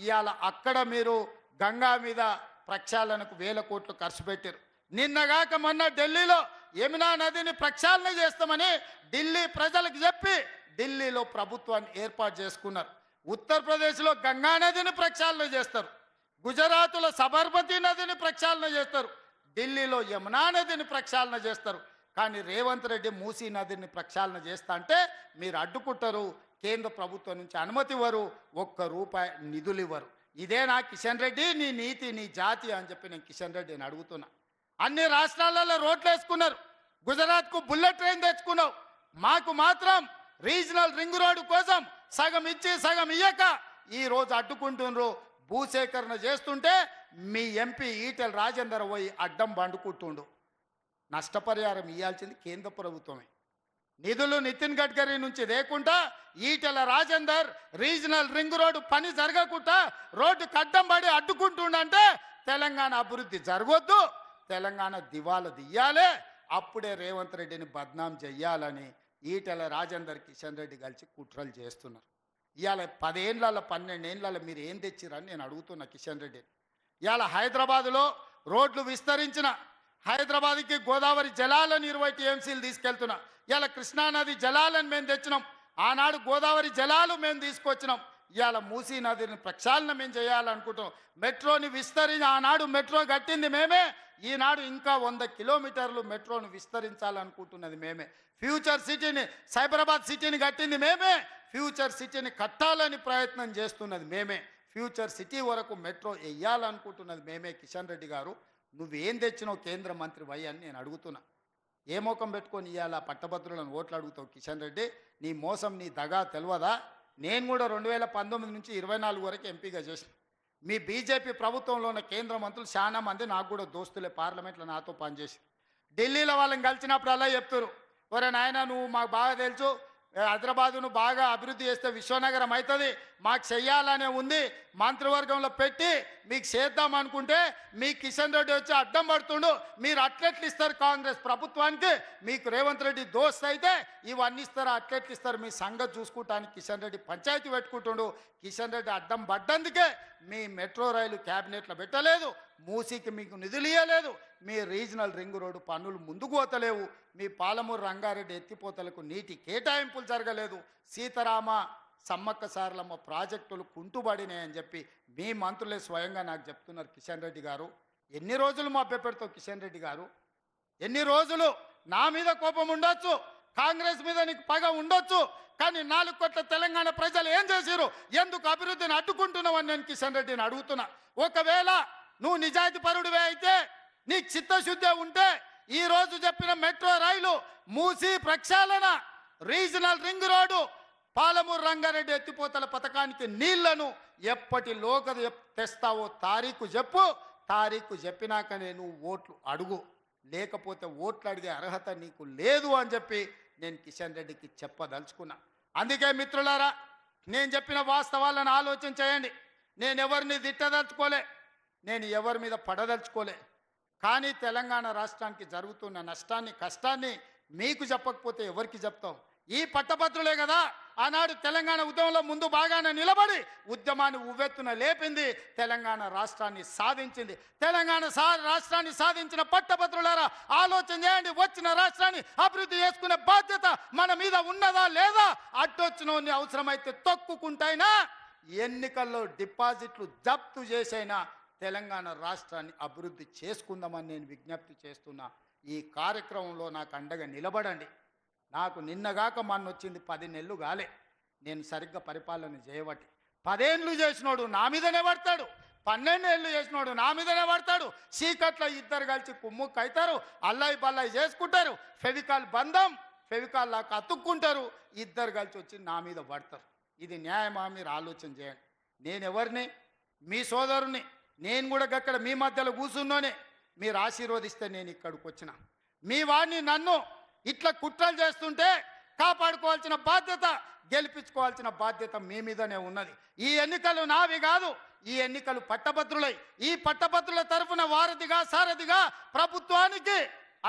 ఇవాళ అక్కడ మీరు గంగా మీద ప్రక్షాళనకు 1000 కోట్లు ఖర్చు పెట్టారు. నిన్నగాక మొన్న ఢిల్లీలో యమునా నదిని ప్రక్షాళన చేస్తామని ఢిల్లీ ప్రజలకు చెప్పి ఢిల్లీలో ప్రభుత్వాన్ని ఏర్పాటు చేసుకున్నారు. ఉత్తరప్రదేశ్లో గంగా నదిని ప్రక్షాళన చేస్తారు, గుజరాత్లో సబర్మతి నదిని ప్రక్షాళన చేస్తారు, ఢిల్లీలో యమునా నదిని ప్రక్షాళన చేస్తారు. కానీ రేవంత్ రెడ్డి మూసీ నదిని ప్రక్షాళన చేస్తా అంటే మీరు అడ్డుకుంటారు. కేంద్ర ప్రభుత్వం నుంచి అనుమతి ఇవ్వరు, ₹1 నిధులు ఇవ్వరు. ఇదేనా కిషన్ రెడ్డి నీ నీతి, నీ జాతి అని చెప్పి నేను కిషన్ రెడ్డిని అడుగుతున్నా. అన్ని రాష్ట్రాలలో రోడ్లు వేసుకున్నారు, గుజరాత్కు బుల్లెట్ ట్రైన్ తెచ్చుకున్నావు, మాకు మాత్రం రీజనల్ రింగ్ రోడ్డు కోసం సగం ఇచ్చి సగం ఇయ్యక ఈరోజు అడ్డుకుంటున్నారు. భూసేకరణ చేస్తుంటే మీ ఎంపీ ఈటెల రాజేందర్ పోయి అడ్డం బండుకుంటుండు. నష్టపరిహారం ఇవ్వాల్సింది కేంద్ర ప్రభుత్వమే. నిధులు నితిన్ గడ్కరీ నుంచి లేకుండా Etela Rajender regional ring road పని జరగకుండా రోడ్డుకు అడ్డం పడి అడ్డుకుంటుండంటే తెలంగాణ అభివృద్ధి జరగొద్దు, తెలంగాణ దివాలా తీయాలి. అప్పుడే రేవంత్ రెడ్డిని బద్నాం చెయ్యాలని ఈటెల రాజేందర్ కిషన్ రెడ్డి కలిసి కుట్రలు చేస్తున్నారు. ఇవాళ 10 ఏళ్ళ 12 ఏళ్ళ మీరు ఏం తెచ్చిరని నేను అడుగుతున్నా కిషన్ రెడ్డి. ఇవాళ హైదరాబాదులో రోడ్లు విస్తరించిన, హైదరాబాద్కి గోదావరి జలాలను 20 టీఎంసీలు తీసుకెళ్తున్నా. ఇవాళ కృష్ణానది జలాలను మేము తెచ్చినాం, ఆనాడు గోదావరి జలాలు మేము తీసుకొచ్చినాం. ఇవాళ మూసీ నదిని ప్రక్షాళన మేము చేయాలనుకుంటున్నాం. మెట్రోని ఆనాడు మెట్రో కట్టింది మేమే, ఈనాడు ఇంకా 100 కిలోమీటర్లు మెట్రోను విస్తరించాలనుకుంటున్నది మేమే. ఫ్యూచర్ సిటీని, సైబరాబాద్ సిటీని కట్టింది మేమే, ఫ్యూచర్ సిటీని కట్టాలని ప్రయత్నం చేస్తున్నది మేమే, ఫ్యూచర్ సిటీ వరకు మెట్రో వేయాలనుకుంటున్నది మేమే. కిషన్ రెడ్డి గారు నువ్వేం తెచ్చినావు కేంద్ర మంత్రి వై అని నేను అడుగుతున్నా. ఏ మోకం పెట్టుకొని ఇవాళ పట్టభద్రులను ఓట్లు అడుగుతావు కిషన్ రెడ్డి? నీ మోసం నీ దగా తెలియదా? నేను కూడా 2019 నుంచి 24 వరకు ఎంపీగా చేసిన. మీ బీజేపీ ప్రభుత్వంలో ఉన్న కేంద్ర మంత్రులు చాలా మంది నాకు కూడా దోస్తులే, పార్లమెంట్లో నాతో పనిచేసి. ఢిల్లీలో వాళ్ళని కలిసినప్పుడు అలా చెప్తారు, ఒరే నాయన నువ్వు మాకు బాగా తెలుసు, హైదరాబాదును బాగా అభివృద్ధి చేస్తే విశ్వనగరం అవుతుంది, మాకు చెయ్యాలనే ఉంది, మంత్రివర్గంలో పెట్టి మీకు చేద్దాం అనుకుంటే మీ కిషన్ రెడ్డి వచ్చి అడ్డం పడుతుండు, మీరు అట్లెట్లు ఇస్తారు కాంగ్రెస్ ప్రభుత్వానికి, మీకు రేవంత్ రెడ్డి దోస్త్ అయితే ఇవన్నీ ఇస్తారు, అట్లెట్లు ఇస్తారు, మీ సంగతి చూసుకుంటానికి కిషన్ రెడ్డి పంచాయతీ పెట్టుకుంటుండు. కిషన్ రెడ్డి అడ్డం పడ్డందుకే మీ మెట్రో రైలు క్యాబినెట్లో పెట్టలేదు, మూసీకి మీకు నిధులు ఇవ్వలేదు, మీ రీజనల్ రింగ్ రోడ్డు పన్నులు ముందుకు పోతలేవు, మీ పాలమూరు రంగారెడ్డి ఎత్తిపోతలకు నీటి కేటాయింపులు జరగలేదు, సీతారామ సమ్మక్క సారలమ్మ ప్రాజెక్టులు కుంటుబడినాయని చెప్పి మీ మంత్రులే స్వయంగా నాకు చెప్తున్నారు. కిషన్ రెడ్డి గారు, ఎన్ని రోజులు మభ్యపెడతావు కిషన్ రెడ్డి గారు? ఎన్ని రోజులు? నా మీద కోపం ఉండొచ్చు, కాంగ్రెస్ మీద నీకు పగ ఉండొచ్చు, కానీ 4 కోట్ల తెలంగాణ ప్రజలు ఏం చేశారు? ఎందుకు అభివృద్ధిని అడ్డుకుంటున్నావని నేను కిషన్ రెడ్డిని అడుగుతున్నా. ఒకవేళ నువ్వు నిజాయితీ పరుడివే అయితే, నీకు చిత్తశుద్ధి ఉంటే ఈ రోజు చెప్పిన మెట్రో రైలు, మూసీ ప్రక్షాళన, regional ring road, Palamuru Rangareddy ఎత్తిపోతల పథకానికి నీళ్లను ఎప్పటిలోగా తెస్తావో తారీఖు చెప్పు, తారీఖు చెప్పినాకనే నువ్వు ఓట్లు అడుగు, లేకపోతే ఓట్లు అడిగే అర్హత నీకు లేదు అని చెప్పి నేను కిషన్ రెడ్డికి చెప్పదలుచుకున్నా. అందుకే మిత్రులారా, నేను చెప్పిన వాస్తవాలను ఆలోచన చేయండి. నేను ఎవరిని తిట్టదలుచుకోలే, నేను ఎవరి మీద పడదలుచుకోలే, కానీ తెలంగాణ రాష్ట్రానికి జరుగుతున్న నష్టాన్ని కష్టాన్ని మీకు చెప్పకపోతే ఎవరికి చెప్తాం? ఈ పట్టభద్రులే కదా ఆనాడు తెలంగాణ ఉద్యమంలో ముందు బాగానే నిలబడి ఉద్యమాన్ని ఉవ్వెత్తున లేపింది, తెలంగాణ రాష్ట్రాన్ని సాధించింది. తెలంగాణ రాష్ట్రాన్ని సాధించిన పట్టభద్రులారా ఆలోచన చేయండి, వచ్చిన రాష్ట్రాన్ని అభివృద్ధి చేసుకునే బాధ్యత మన మీద ఉన్నదా లేదా? అడ్డొచ్చినోని అవసరమైతే తొక్కుకుంటైనా, ఎన్నికల్లో డిపాజిట్లు జప్తు చేసైనా తెలంగాణ రాష్ట్రాన్ని అభివృద్ధి చేసుకుందామని నేను విజ్ఞప్తి చేస్తున్నా. ఈ కార్యక్రమంలో నాకు అండగా నిలబడండి. నాకు నిన్నగాక మొన్న వచ్చింది 10 నెలలు కాలే, నేను సరిగ్గా పరిపాలన చేయబట్టి. 10 ఏళ్ళు చేసినోడు నా మీదనే పడతాడు, 12 ఏళ్ళు చేసినోడు నా మీదనే పడతాడు. చీకట్లో ఇద్దరు కలిసి కుమ్ముక్కు అవుతారు, అల్లాయి బల్లాయి చేసుకుంటారు, ఫెవికాల్ బంధం ఫెవికాల్ లాగా అతుక్కుంటారు, ఇద్దరు కలిసి వచ్చి నా మీద పడతారు. ఇది న్యాయమా? మీరు ఆలోచన చేయండి. నేను ఎవరిని? మీ సోదరుని. నేను కూడా అక్కడ మీ మధ్యలో కూర్చున్నోనే, మీరు ఆశీర్వదిస్తే నేను ఇక్కడికి వచ్చిన. మీ వాడిని నన్ను ఇట్లా కుట్రలు చేస్తుంటే కాపాడుకోవాల్సిన బాధ్యత, గెలిపించుకోవాల్సిన బాధ్యత మీ మీదనే ఉన్నది. ఈ ఎన్నికలు నావి కాదు, ఈ ఎన్నికలు పట్టభద్రులై, ఈ పట్టభద్రుల తరఫున వారధిగా సారథిగా ప్రభుత్వానికి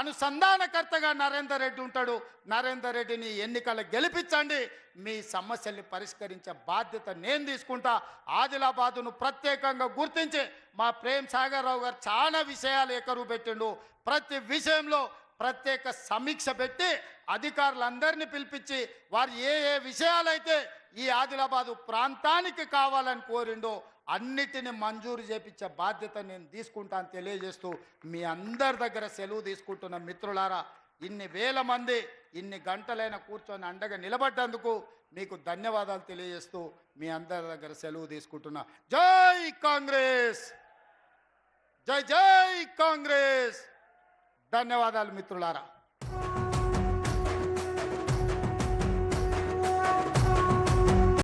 అనుసంధానకర్తగా నరేందర్ రెడ్డి ఉంటాడు. నరేందర్ రెడ్డిని ఎన్నికలు గెలిపించండి, మీ సమస్యల్ని పరిష్కరించే బాధ్యత నేను తీసుకుంటా. ఆదిలాబాదును ప్రత్యేకంగా గుర్తించి మా ప్రేమ్ సాగర్ రావు గారు చాలా విషయాలు ఎకరువు పెట్టిండు. ప్రతి విషయంలో ప్రత్యేక సమీక్ష పెట్టి అధికారులందరినీ పిలిపించి వారు ఏ ఏ విషయాలైతే ఈ ఆదిలాబాదు ప్రాంతానికి కావాలని కోరిండో అన్నిటిని మంజూరు చేపించే బాధ్యత నేను తీసుకుంటాను తెలియజేస్తూ మీ అందరి దగ్గర సెలవు తీసుకుంటున్న మిత్రులారా, ఇన్ని వేల మంది ఇన్ని గంటలైన కూర్చొని అండగా నిలబడ్డందుకు మీకు ధన్యవాదాలు తెలియజేస్తూ మీ అందరి దగ్గర సెలవు తీసుకుంటున్నా. జై కాంగ్రెస్, జై జై కాంగ్రెస్. ధన్యవాదాలు మిత్రులారా.